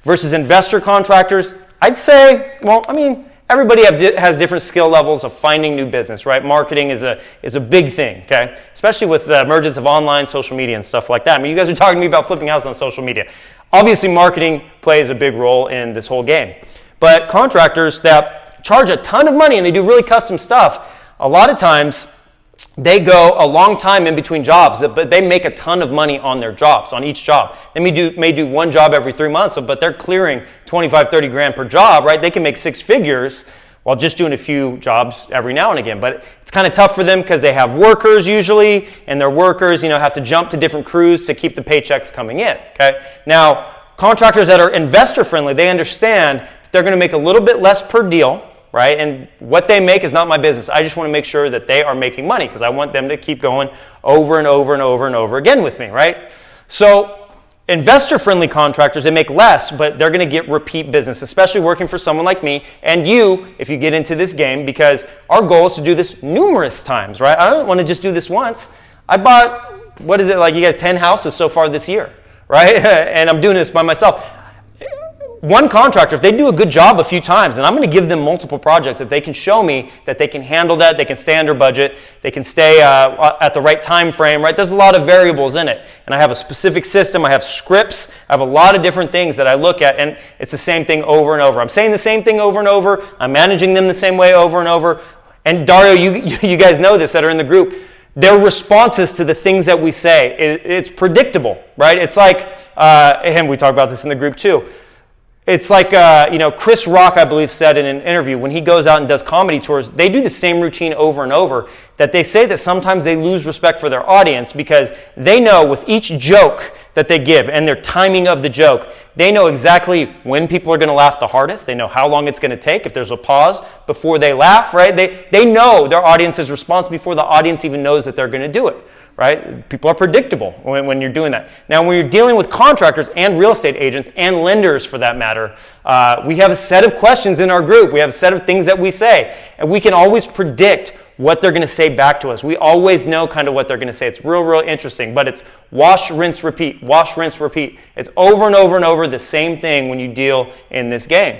versus investor contractors, I'd say, well, I mean, everybody has different skill levels of finding new business, right? Marketing is a big thing, okay? Especially with the emergence of online social media and stuff like that. I mean, you guys are talking to me about flipping houses on social media. Obviously, marketing plays a big role in this whole game. But contractors that charge a ton of money and they do really custom stuff, a lot of times they go a long time in between jobs, but they make a ton of money on their jobs, on each job. They may do one job every 3 months, but they're clearing 25, 30 grand per job, right? They can make 6 figures while just doing a few jobs every now and again. But it's kind of tough for them because they have workers usually, and their workers, have to jump to different crews to keep the paychecks coming in, okay? Now, contractors that are investor friendly, they understand that they're going to make a little bit less per deal, right? And what they make is not my business. I just want to make sure that they are making money because I want them to keep going over and over and over and over again with me, right? So investor-friendly contractors, they make less, but they're going to get repeat business, especially working for someone like me and you if you get into this game, because our goal is to do this numerous times, right? I don't want to just do this once. I bought, what is it, like you guys, 10 houses so far this year, right? And I'm doing this by myself. One contractor, if they do a good job a few times, and I'm going to give them multiple projects, if they can show me that they can handle that, they can stay under budget, they can stay at the right time frame, right? There's a lot of variables in it. And I have a specific system, I have scripts, I have a lot of different things that I look at, and it's the same thing over and over. I'm saying the same thing over and over, I'm managing them the same way over and over. And Dario, you guys know this that are in the group, their responses to the things that we say, it's predictable, right? It's like, and we talk about this in the group too, it's like, Chris Rock, I believe, said in an interview, when he goes out and does comedy tours, they do the same routine over and over, that they say that sometimes they lose respect for their audience because they know with each joke that they give and their timing of the joke, they know exactly when people are going to laugh the hardest. They know how long it's going to take, if there's a pause before they laugh, right? They know their audience's response before the audience even knows that they're going to do it. Right? People are predictable when you're doing that. Now, when you're dealing with contractors and real estate agents and lenders for that matter, we have a set of questions in our group. We have a set of things that we say, and we can always predict what they're going to say back to us. We always know kind of what they're going to say. It's real interesting, but it's wash, rinse, repeat, wash, rinse, repeat. It's over and over and over the same thing when you deal in this game.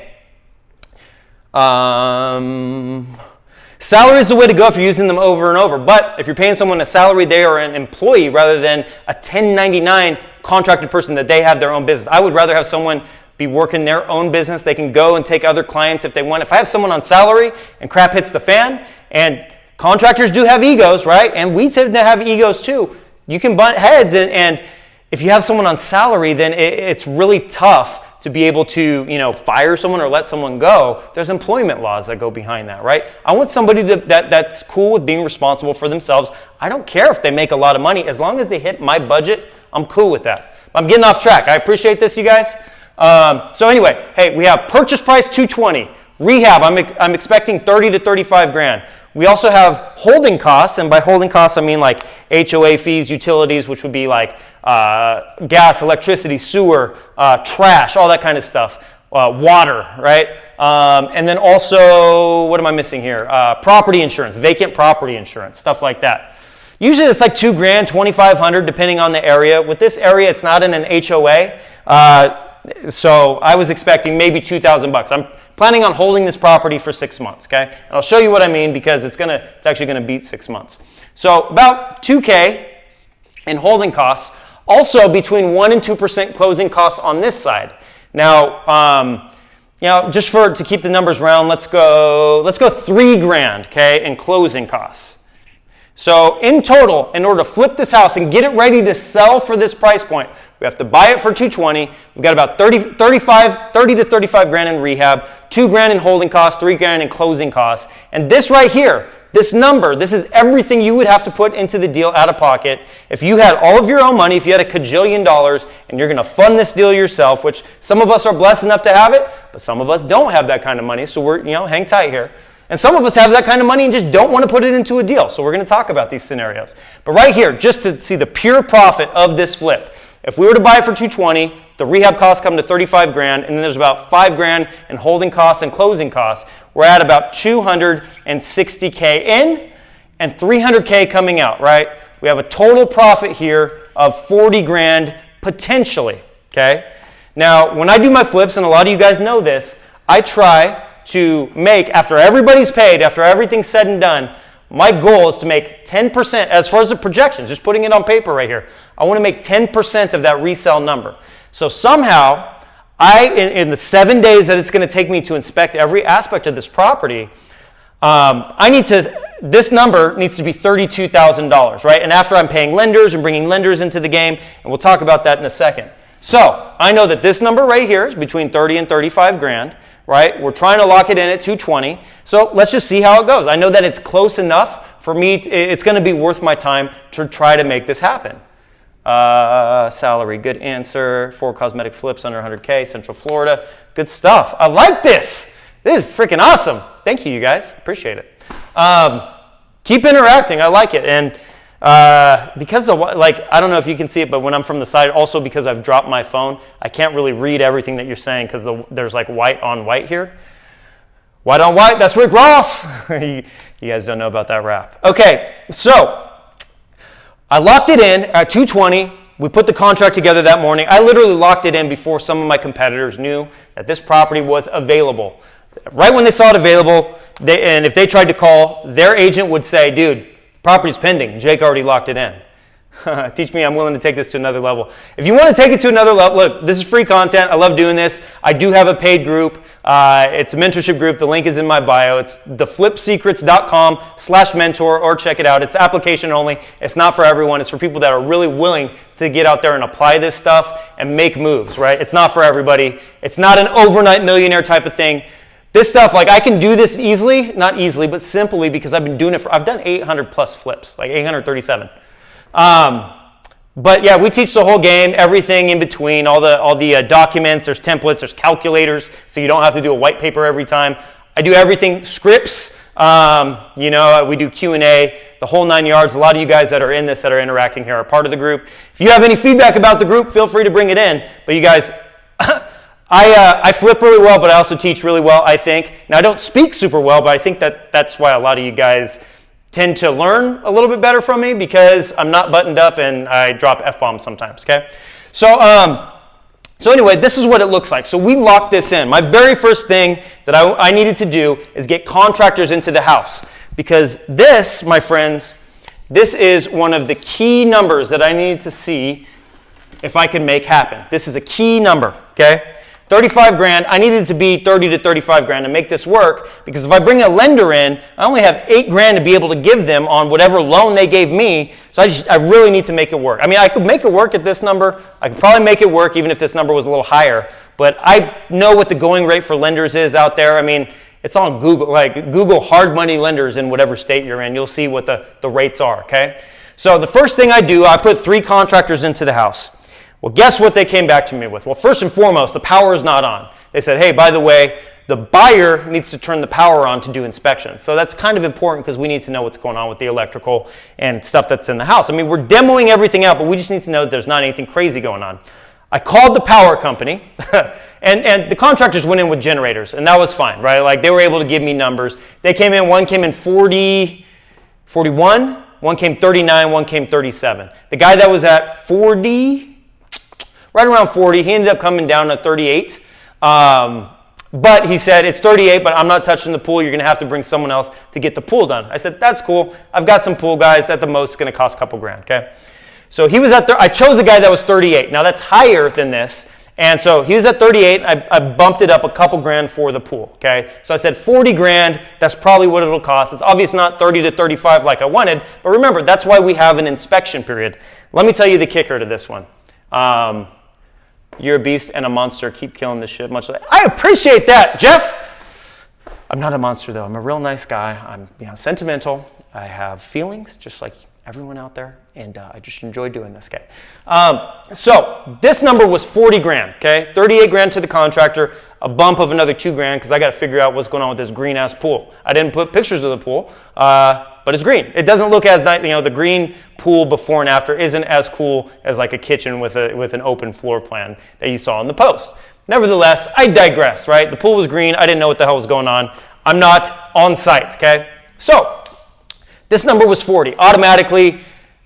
Salary is the way to go if you're using them over and over. But if you're paying someone a salary, they are an employee rather than a 1099 contracted person that they have their own business. I would rather have someone be working their own business. They can go and take other clients if they want. If I have someone on salary and crap hits the fan, and contractors do have egos, right? And we tend to have egos too. You can butt heads, and if you have someone on salary, then it's really tough to be able to, fire someone or let someone go. There's employment laws that go behind that, right? I want somebody that's cool with being responsible for themselves. I don't care if they make a lot of money. As long as they hit my budget, I'm cool with that. I'm getting off track. I appreciate this, you guys. So anyway, hey, we have purchase price 220. Rehab, I'm expecting 30 to 35 grand. We also have holding costs, and by holding costs I mean like HOA fees, utilities, which would be like gas, electricity, sewer, trash, all that kind of stuff, water, right? And then also, what am I missing here? Property insurance, vacant property insurance, stuff like that. Usually it's like 2 grand, 2,500, depending on the area. With this area, it's not in an HOA. So I was expecting maybe $2,000. I'm planning on holding this property for 6 months, okay? And I'll show you what I mean because it's actually gonna beat 6 months. So about 2K in holding costs, also between 1% and 2% closing costs on this side. Now, just to keep the numbers round, let's go 3 grand, okay, in closing costs. So in total, in order to flip this house and get it ready to sell for this price point, we have to buy it for $220. We've got about 30 to 35 grand in rehab, $2 grand in holding costs, $3 grand in closing costs. And this right here, this number, this is everything you would have to put into the deal out of pocket. If you had all of your own money, if you had a cajillion dollars and you're going to fund this deal yourself, which some of us are blessed enough to have it, but some of us don't have that kind of money. So we're, hang tight here. And some of us have that kind of money and just don't want to put it into a deal. So we're going to talk about these scenarios. But right here, just to see the pure profit of this flip, if we were to buy it for $220, the rehab costs come to 35 grand, and then there's about 5 grand in holding costs and closing costs. We're at about 260K in and 300K coming out, right? We have a total profit here of 40 grand potentially, okay? Now, when I do my flips, and a lot of you guys know this, I try to make, after everybody's paid, after everything's said and done, my goal is to make 10%, as far as the projections, just putting it on paper right here, I want to make 10% of that resale number. So somehow, in the 7 days that it's going to take me to inspect every aspect of this property, this number needs to be $32,000, right? And after I'm paying lenders and bringing lenders into the game, and we'll talk about that in a second. So I know that this number right here is between 30 and 35 grand, right? We're trying to lock it in at 220. So let's just see how it goes. I know that it's close enough for me. It's going to be worth my time to try to make this happen. Salary, good answer. 4 cosmetic flips under 100K, Central Florida. Good stuff. I like this. This is freaking awesome. Thank you, you guys. Appreciate it. Keep interacting. I like it. And because of I don't know if you can see it, but when I'm from the side, also because I've dropped my phone, I can't really read everything that you're saying because there's like white on white here. White on white, that's Rick Ross. You guys don't know about that rap. Okay, so I locked it in at 220. We put the contract together that morning. I literally locked it in before some of my competitors knew that this property was available. Right when they saw it available, and if they tried to call, their agent would say, dude, property's pending. Jake already locked it in. Teach me, I'm willing to take this to another level. If you want to take it to another level, look, this is free content. I love doing this. I do have a paid group. It's a mentorship group. The link is in my bio. It's theflipsecrets.com/mentor, or check it out. It's application only. It's not for everyone. It's for people that are really willing to get out there and apply this stuff and make moves, right? It's not for everybody. It's not an overnight millionaire type of thing. This stuff, like I can do this easily, not easily, but simply because I've been doing it I've done 800 plus flips, like 837. But yeah, we teach the whole game, everything in between, all the documents, there's templates, there's calculators, so you don't have to do a white paper every time. I do everything, scripts, we do Q&A, the whole 9 yards. A lot of you guys that are in this, that are interacting here, are part of the group. If you have any feedback about the group, feel free to bring it in. But you guys, I flip really well, but I also teach really well, I think. Now, I don't speak super well, but I think that's why a lot of you guys tend to learn a little bit better from me, because I'm not buttoned up and I drop F-bombs sometimes, okay? So anyway, this is what it looks like. So we locked this in. My very first thing that I needed to do is get contractors into the house, because this, my friends, this is one of the key numbers that I needed to see if I could make happen. This is a key number, okay? 35 grand, I needed to be 30 to 35 grand to make this work, because if I bring a lender in, I only have 8 grand to be able to give them on whatever loan they gave me, so I really need to make it work. I mean, I could make it work at this number. I could probably make it work even if this number was a little higher, but I know what the going rate for lenders is out there. I mean, it's on Google, like Google hard money lenders in whatever state you're in. You'll see what the rates are, okay? So the first thing I do, I put 3 contractors into the house. Well, guess what they came back to me with? Well, first and foremost, the power is not on. They said, hey, by the way, the buyer needs to turn the power on to do inspections. So that's kind of important, because we need to know what's going on with the electrical and stuff that's in the house. I mean, we're demoing everything out, but we just need to know that there's not anything crazy going on. I called the power company, and the contractors went in with generators, and that was fine, right? Like, they were able to give me numbers. They came in, one came in 41, one came 39, one came 37. The guy that was at 40, right around 40, he ended up coming down to 38. But he said, it's 38, but I'm not touching the pool. You're going to have to bring someone else to get the pool done. I said, that's cool. I've got some pool guys. At the most, it's going to cost a couple grand, okay? So he was I chose a guy that was 38. Now, that's higher than this. And so he was at 38. I bumped it up a couple grand for the pool, okay? So I said 40 grand, that's probably what it'll cost. It's obviously not 30 to 35 like I wanted, but remember, that's why we have an inspection period. Let me tell you the kicker to this one. You're a beast and a monster. Keep killing this shit. Much like I appreciate that, Jeff. I'm not a monster though. I'm a real nice guy. I'm sentimental. I have feelings, just like everyone out there, and I just enjoy doing this, okay? So this number was 40 grand, okay? 38 grand to the contractor, a bump of another 2 grand because I got to figure out what's going on with this green ass pool. I didn't put pictures of the pool, but it's green. It doesn't look as nice, the green pool before and after isn't as cool as like a kitchen with an open floor plan that you saw in the post. Nevertheless, I digress, right? The pool was green. I didn't know what the hell was going on. I'm not on site, okay? So this number was 40. Automatically,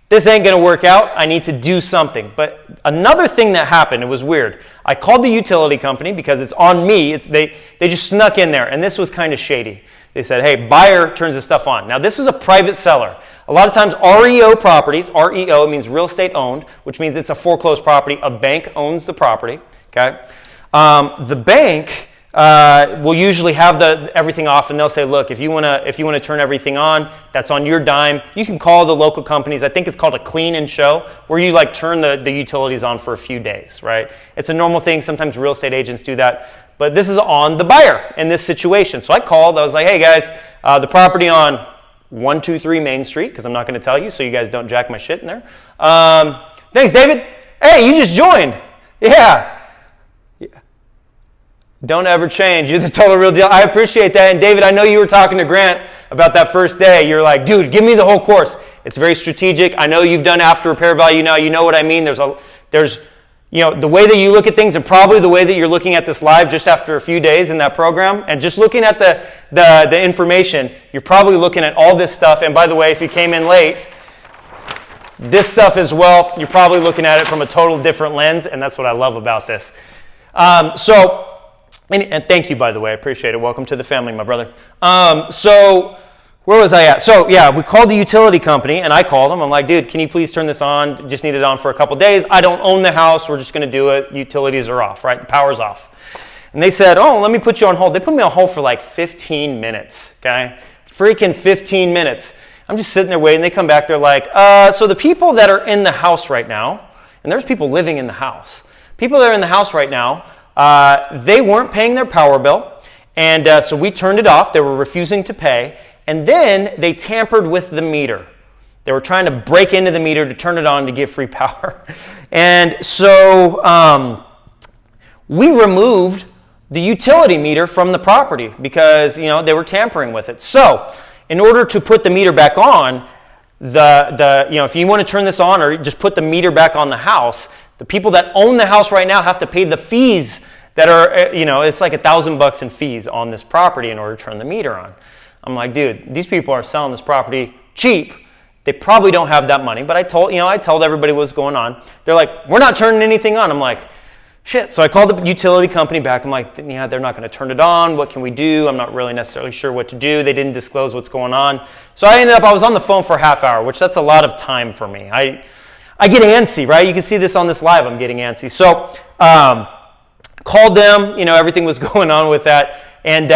this ain't going to work out. I need to do something. But another thing that happened, it was weird. I called the utility company because it's on me. They just snuck in there, and this was kind of shady. They said, hey, buyer turns this stuff on. Now, this was a private seller. A lot of times, REO properties, REO means real estate owned, which means it's a foreclosed property. A bank owns the property, okay? The bank will usually have everything off, and they'll say, look, if you want to turn everything on, that's on your dime. You can call the local companies. I think it's called a clean and show, where you like turn the utilities on for a few days, right? It's a normal thing. Sometimes real estate agents do that, but this is on the buyer in this situation. So I called. I was like, hey guys, the property on 123 Main Street, because I'm not going to tell you, so you guys don't jack my shit in there. Thanks, David. Hey, you just joined. Yeah. Don't ever change. You're the total real deal. I appreciate that. And David, I know you were talking to Grant about that first day. You're like, dude, give me the whole course. It's very strategic. I know you've done after repair value now. You know what I mean. There's the way that you look at things, and probably the way that you're looking at this live just after a few days in that program, and just looking at the information, you're probably looking at all this stuff. And by the way, if you came in late, this stuff as well, you're probably looking at it from a total different lens, and that's what I love about this. And thank you, by the way. I appreciate it. Welcome to the family, my brother. So where was I at? So yeah, we called the utility company, and I called them. I'm like, dude, can you please turn this on? Just need it on for a couple days. I don't own the house. We're just going to do it. Utilities are off, right? The power's off. And they said, oh, let me put you on hold. They put me on hold for like 15 minutes, okay? Freaking 15 minutes. I'm just sitting there waiting. They come back. They're like, so the people that are in the house right now, and there's people living in the house. People that are in the house right now, they weren't paying their power bill, and so we turned it off. They were refusing to pay, and then they tampered with the meter. They were trying to break into the meter to turn it on to get free power. And so we removed the utility meter from the property because they were tampering with it. So in order to put the meter back on, if you want to turn this on or just put the meter back on the house, the people that own the house right now have to pay the fees that are, it's like $1,000 in fees on this property in order to turn the meter on. I'm like, dude, these people are selling this property cheap. They probably don't have that money, but I told everybody what's going on. They're like, we're not turning anything on. I'm like, shit. So I called the utility company back. I'm like, yeah, they're not going to turn it on. What can we do? I'm not really necessarily sure what to do. They didn't disclose what's going on. So I was on the phone for a half hour, which that's a lot of time for me. I get antsy, right? You can see this on this live. I'm getting antsy. So called them. Everything was going on with that. And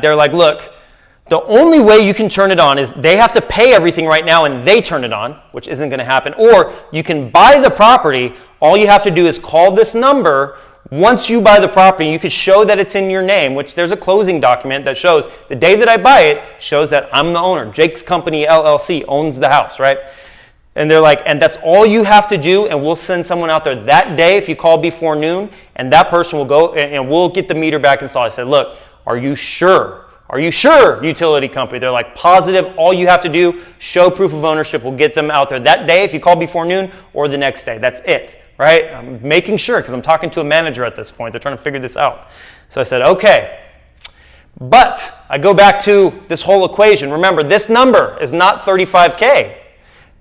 they're like, look, the only way you can turn it on is they have to pay everything right now and they turn it on, which isn't going to happen. Or you can buy the property. All you have to do is call this number. Once you buy the property, you could show that it's in your name, which there's a closing document that shows the day that I buy it shows that I'm the owner. Jake's Company, LLC, owns the house, right? And they're like, and that's all you have to do, and we'll send someone out there that day if you call before noon, and that person will go and we'll get the meter back installed. I said, look, are you sure? Are you sure, utility company? They're like, positive. All you have to do, show proof of ownership. We'll get them out there that day if you call before noon or the next day. That's it, right? I'm making sure because I'm talking to a manager at this point. They're trying to figure this out. So I said, okay. But I go back to this whole equation. Remember, this number is not $35K.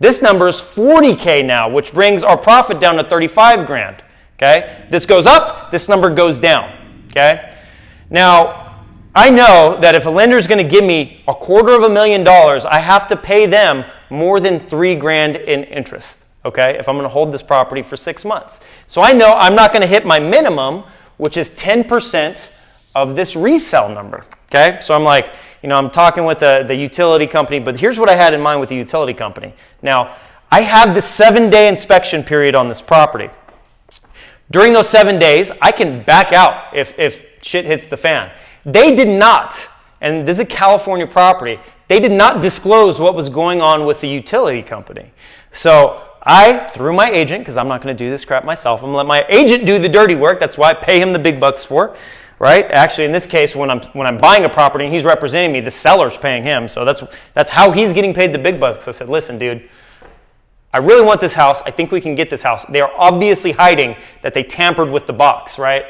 This number is $40K now, which brings our profit down to 35 grand. Okay? This goes up, this number goes down. Okay? Now, I know that if a lender is going to give me $250,000, I have to pay them more than $3 grand in interest. okay, if I'm going to hold this property for 6 months. So I know I'm not going to hit my minimum, which is 10% of this resale number, okay? So I'm like, I'm talking with the utility company, but here's what I had in mind with the utility company. Now, I have this 7-day inspection period on this property. During those 7 days, I can back out if shit hits the fan. They did not, and this is a California property, they did not disclose what was going on with the utility company. So I, through my agent, because I'm not going to do this crap myself, I'm going to let my agent do the dirty work. That's why I pay him the big bucks for, right? Actually, in this case, when I'm buying a property and he's representing me, the seller's paying him. So that's how he's getting paid the big bucks. I said, listen, dude, I really want this house. I think we can get this house. They are obviously hiding that they tampered with the box, right?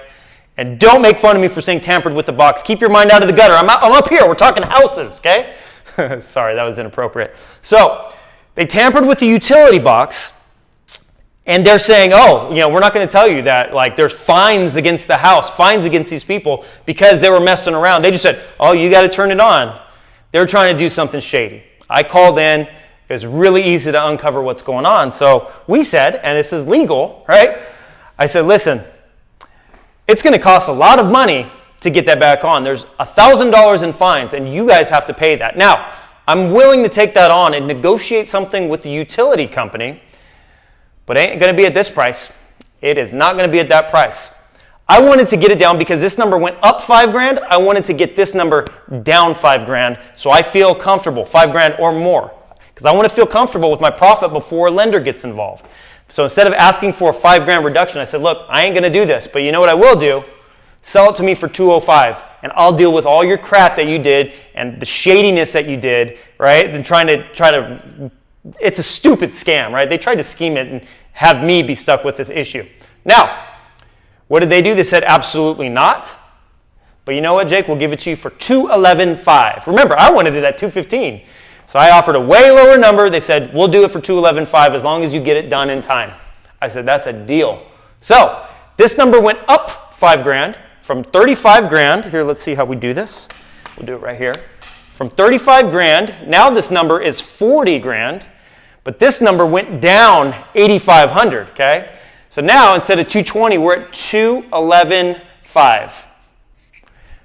And don't make fun of me for saying tampered with the box. Keep your mind out of the gutter. I'm up here. We're talking houses, okay? Sorry, that was inappropriate. So they tampered with the utility box, and they're saying, we're not going to tell you that. Like, there's fines against the house, fines against these people because they were messing around. They just said, you got to turn it on. They're trying to do something shady. I called in. It was really easy to uncover what's going on. So we said, and this is legal, right? I said, listen, it's going to cost a lot of money to get that back on. There's $1,000 in fines, and you guys have to pay that. Now, I'm willing to take that on and negotiate something with the utility company, but it ain't going to be at this price. It is not going to be at that price. I wanted to get it down because this number went up $5,000. I wanted to get this number down $5,000 so I feel comfortable, $5,000 or more. Because I want to feel comfortable with my profit before a lender gets involved. So instead of asking for a $5,000 reduction, I said, look, I ain't going to do this, but you know what I will do? Sell it to me for $205, and I'll deal with all your crap that you did and the shadiness that you did, right? And try to, it's a stupid scam, right? They tried to scheme it and have me be stuck with this issue. Now, what did they do? They said, absolutely not. But you know what, Jake? We'll give it to you for $211,500. Remember, I wanted it at $215,000. So I offered a way lower number. They said, we'll do it for $211,500 as long as you get it done in time. I said, that's a deal. So this number went up $5,000 from $35,000. Here, let's see how we do this. We'll do it right here. From $35,000, now this number is $40,000, but this number went down $8,500, okay? So now instead of $220,000, we're at $211,500.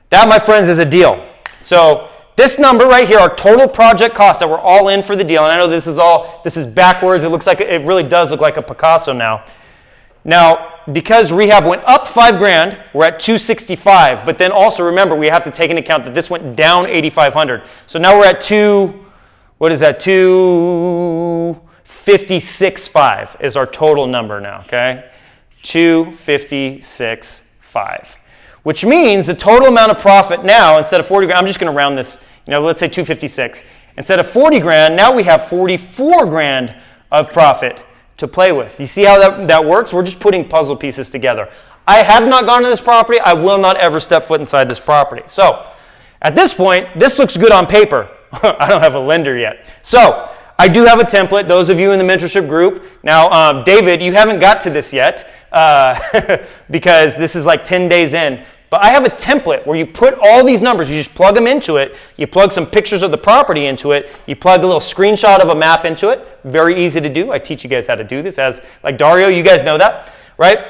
That, my friends, is a deal. So this number right here, our total project costs that we're all in for the deal, and I know this is backwards. It looks like, it really does look like a Picasso now. Now, because rehab went up $5,000, we're at $265,000. But then also remember, we have to take into account that this went down $8,500. So now we're at $256,500 is our total number now, okay? $256,500. Which means the total amount of profit now, instead of $40,000, I'm just going to round this, let's say $256,000. Instead of $40,000, now we have $44,000 of profit to play with. You see how that works? We're just putting puzzle pieces together. I have not gone to this property. I will not ever step foot inside this property. So at this point, this looks good on paper. I don't have a lender yet. So I do have a template. Those of you in the mentorship group. Now, David, you haven't got to this yet because this is like 10 days in. But I have a template where you put all these numbers, you just plug them into it, you plug some pictures of the property into it, you plug a little screenshot of a map into it. Very easy to do. I teach you guys how to do this as, like Dario, you guys know that, right?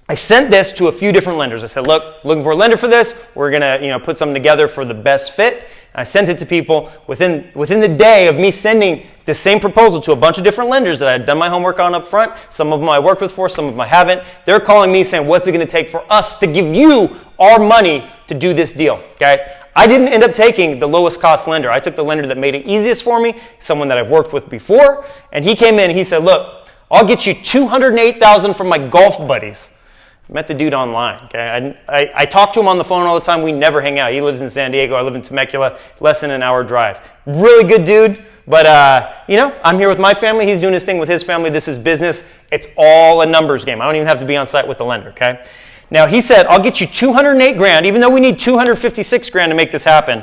I sent this to a few different lenders. I said, look, looking for a lender for this. We're going to put something together for the best fit. I sent it to people within the day of me sending the same proposal to a bunch of different lenders that I had done my homework on up front. Some of them I worked with for, some of them I haven't. They're calling me saying, what's it going to take for us to give you our money to do this deal, okay? I didn't end up taking the lowest cost lender. I took the lender that made it easiest for me, someone that I've worked with before, and he came in and he said, look, I'll get you $208,000 from my golf buddies. Met the dude online, okay? I talk to him on the phone all the time. We never hang out. He lives in San Diego. I live in Temecula, less than an hour drive. Really good dude, but I'm here with my family. He's doing his thing with his family. This is business. It's all a numbers game. I don't even have to be on site with the lender, okay? Now, he said, I'll get you $208,000, even though we need $256,000 to make this happen.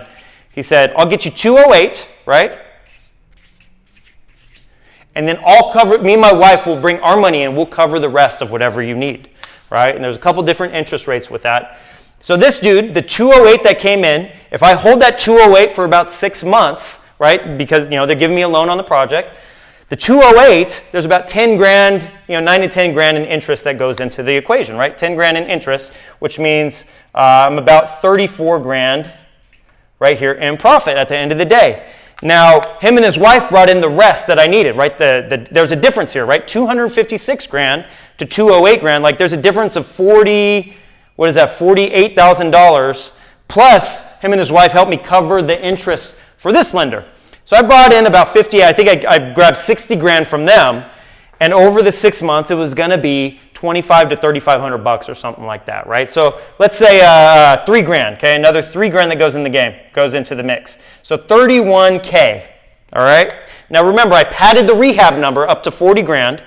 He said, I'll get you $208,000, right? And then me and my wife will bring our money in. We'll cover the rest of whatever you need. Right? And there's a couple different interest rates with that. So this dude, the $208,000 that came in, if I hold that $208,000 for about 6 months, right? Because they're giving me a loan on the project, The 208, there's about 10 grand, 9 to 10 grand in interest that goes into the equation, right? 10 grand in interest, which means I'm about 34 grand right here in profit at the end of the day. Now, him and his wife brought in the rest that I needed, right? There's a difference here, right? 256 grand to 208 grand. Like there's a difference of $48,000. Plus, him and his wife helped me cover the interest for this lender. So I brought in about 50, I think I grabbed 60 grand from them. And over the 6 months, it was going to be 25 to 3,500 bucks or something like that, right? So let's say 3 grand, okay? Another 3 grand that goes in the game, goes into the mix. So 31K, all right? Now remember, I padded the rehab number up to 40 grand.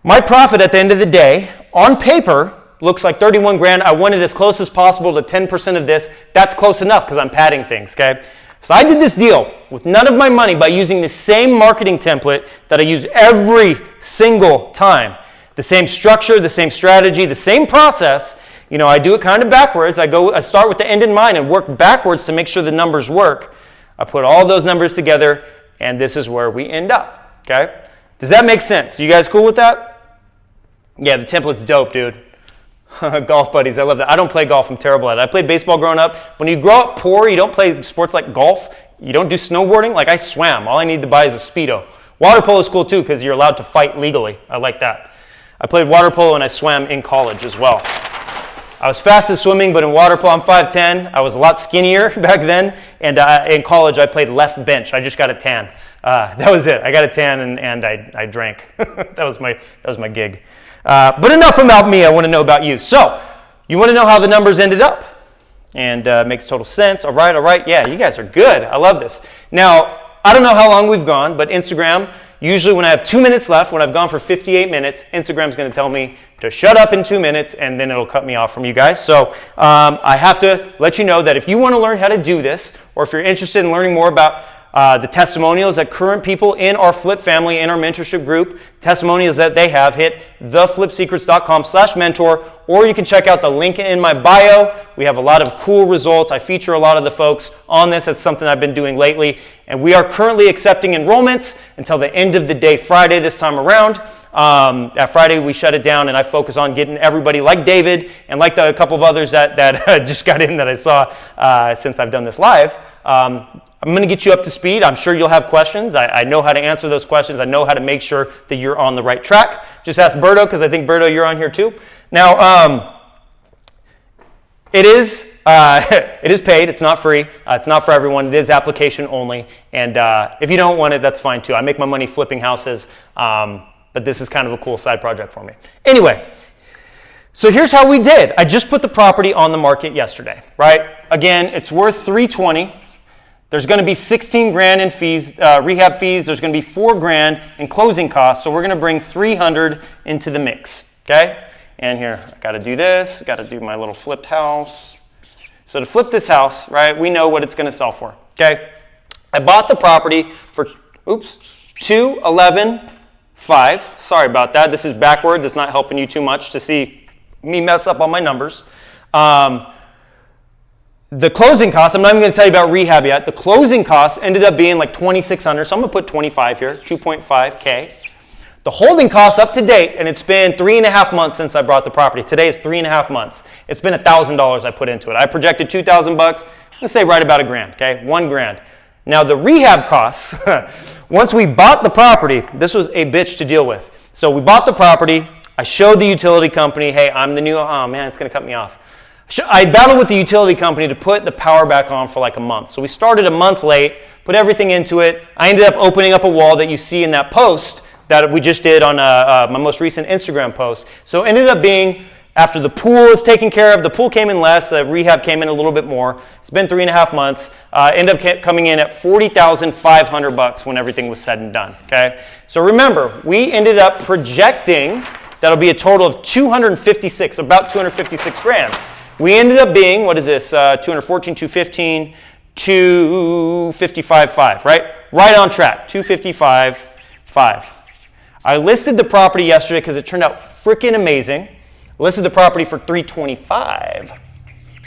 My profit at the end of the day, on paper, looks like 31 grand. I wanted as close as possible to 10% of this. That's close enough because I'm padding things, okay? So I did this deal with none of my money by using the same marketing template that I use every single time. The same structure, the same strategy, the same process. I do it kind of backwards. I start with the end in mind and work backwards to make sure the numbers work. I put all those numbers together, and this is where we end up, okay? Does that make sense? You guys cool with that? Yeah, the template's dope, dude. Golf buddies, I love that. I don't play golf, I'm terrible at it. I played baseball growing up. When you grow up poor, you don't play sports like golf. You don't do snowboarding. Like I swam. All I need to buy is a Speedo. Water polo is cool too because you're allowed to fight legally. I like that. I played water polo and I swam in college as well. I was fast at swimming, but in water polo, I'm 5'10". I was a lot skinnier back then. And in college, I played left bench. I just got a tan. That was it. I got a tan and I drank. that was my gig. But enough about me, I want to know about you. So, you want to know how the numbers ended up? And makes total sense. All right. Yeah, you guys are good. I love this. Now, I don't know how long we've gone, but Instagram, usually when I have 2 minutes left, when I've gone for 58 minutes, Instagram's going to tell me to shut up in 2 minutes, and then it'll cut me off from you guys. So, I have to let you know that if you want to learn how to do this, or if you're interested in learning more about the testimonials that current people in our Flip family, in our mentorship group, testimonials that they have, hit theflipsecrets.com/mentor, or you can check out the link in my bio. We have a lot of cool results. I feature a lot of the folks on this. That's something I've been doing lately. And we are currently accepting enrollments until the end of the day Friday this time around. At Friday, we shut it down, and I focus on getting everybody like David and like a couple of others that just got in that I saw since I've done this live. I'm going to get you up to speed. I'm sure you'll have questions. I know how to answer those questions. I know how to make sure that you're on the right track. Just ask Berto, because I think, Berto, you're on here too. Now, it is paid. It's not free. It's not for everyone. It is application only. And if you don't want it, that's fine too. I make my money flipping houses, but this is kind of a cool side project for me. Anyway, so here's how we did. I just put the property on the market yesterday, right? Again, it's worth $320,000. There's going to be 16 grand in fees, rehab fees. There's going to be 4 grand in closing costs. So we're going to bring 300 into the mix, okay? And here, I got to do this. Got to do my little flipped house. So to flip this house, right, we know what it's going to sell for, okay? I bought the property for, $211,500. Sorry about that. This is backwards. It's not helping you too much to see me mess up on my numbers. The closing costs, I'm not even going to tell you about rehab yet. The closing costs ended up being like $2,600, so I'm going to put 25 here, 2.5K. The holding costs up to date, and it's been 3.5 months since I bought the property. Today is 3.5 months. It's been $1,000 I put into it. I projected $2,000 bucks. Let's say right about $1,000, okay? $1,000. Now the rehab costs, once we bought the property, this was a bitch to deal with. So we bought the property. I showed the utility company, hey, I'm the new, oh man, it's going to cut me off. I battled with the utility company to put the power back on for like a month. So we started a month late, put everything into it. I ended up opening up a wall that you see in that post that we just did on my most recent Instagram post. So it ended up being, after the pool is taken care of, the pool came in less, the rehab came in a little bit more. It's been 3.5 months. Ended up coming in at $40,500 when everything was said and done, okay? So remember, we ended up projecting that'll be a total of 256, about 256 grand. We ended up being, what is this, 214, 215, 255.5, right? Right on track, 255.5. I listed the property yesterday because it turned out freaking amazing. I listed the property for $325,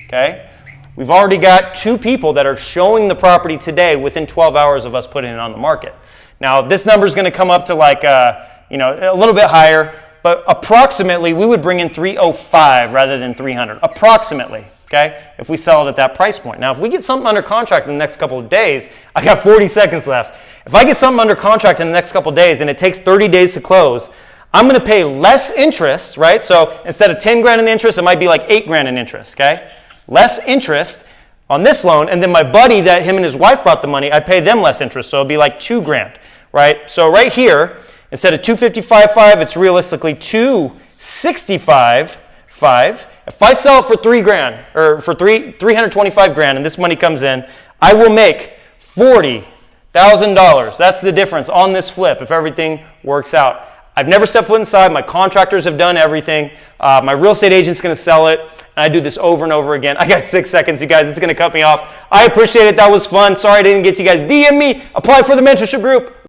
okay? We've already got 2 people that are showing the property today within 12 hours of us putting it on the market. Now, this number is going to come up to like, a little bit higher, but approximately we would bring in 305 rather than 300, approximately, okay, if we sell it at that price point. Now, if we get something under contract in the next couple of days, I got 40 seconds left. If I get something under contract in the next couple of days and it takes 30 days to close, I'm going to pay less interest, right? So instead of 10 grand in interest, it might be like 8 grand in interest, okay? Less interest on this loan, and then my buddy that him and his wife brought the money, I pay them less interest, so it'll be like 2 grand, right? So right here, instead of 255.5, it's realistically 265.5. If I sell it for 3 grand, or for 325 grand, and this money comes in, I will make $40,000. That's the difference on this flip if everything works out. I've never stepped foot inside. My contractors have done everything. My real estate agent's going to sell it. And I do this over and over again. I got 6 seconds, you guys. It's going to cut me off. I appreciate it. That was fun. Sorry I didn't get to you guys. DM me. Apply for the mentorship group.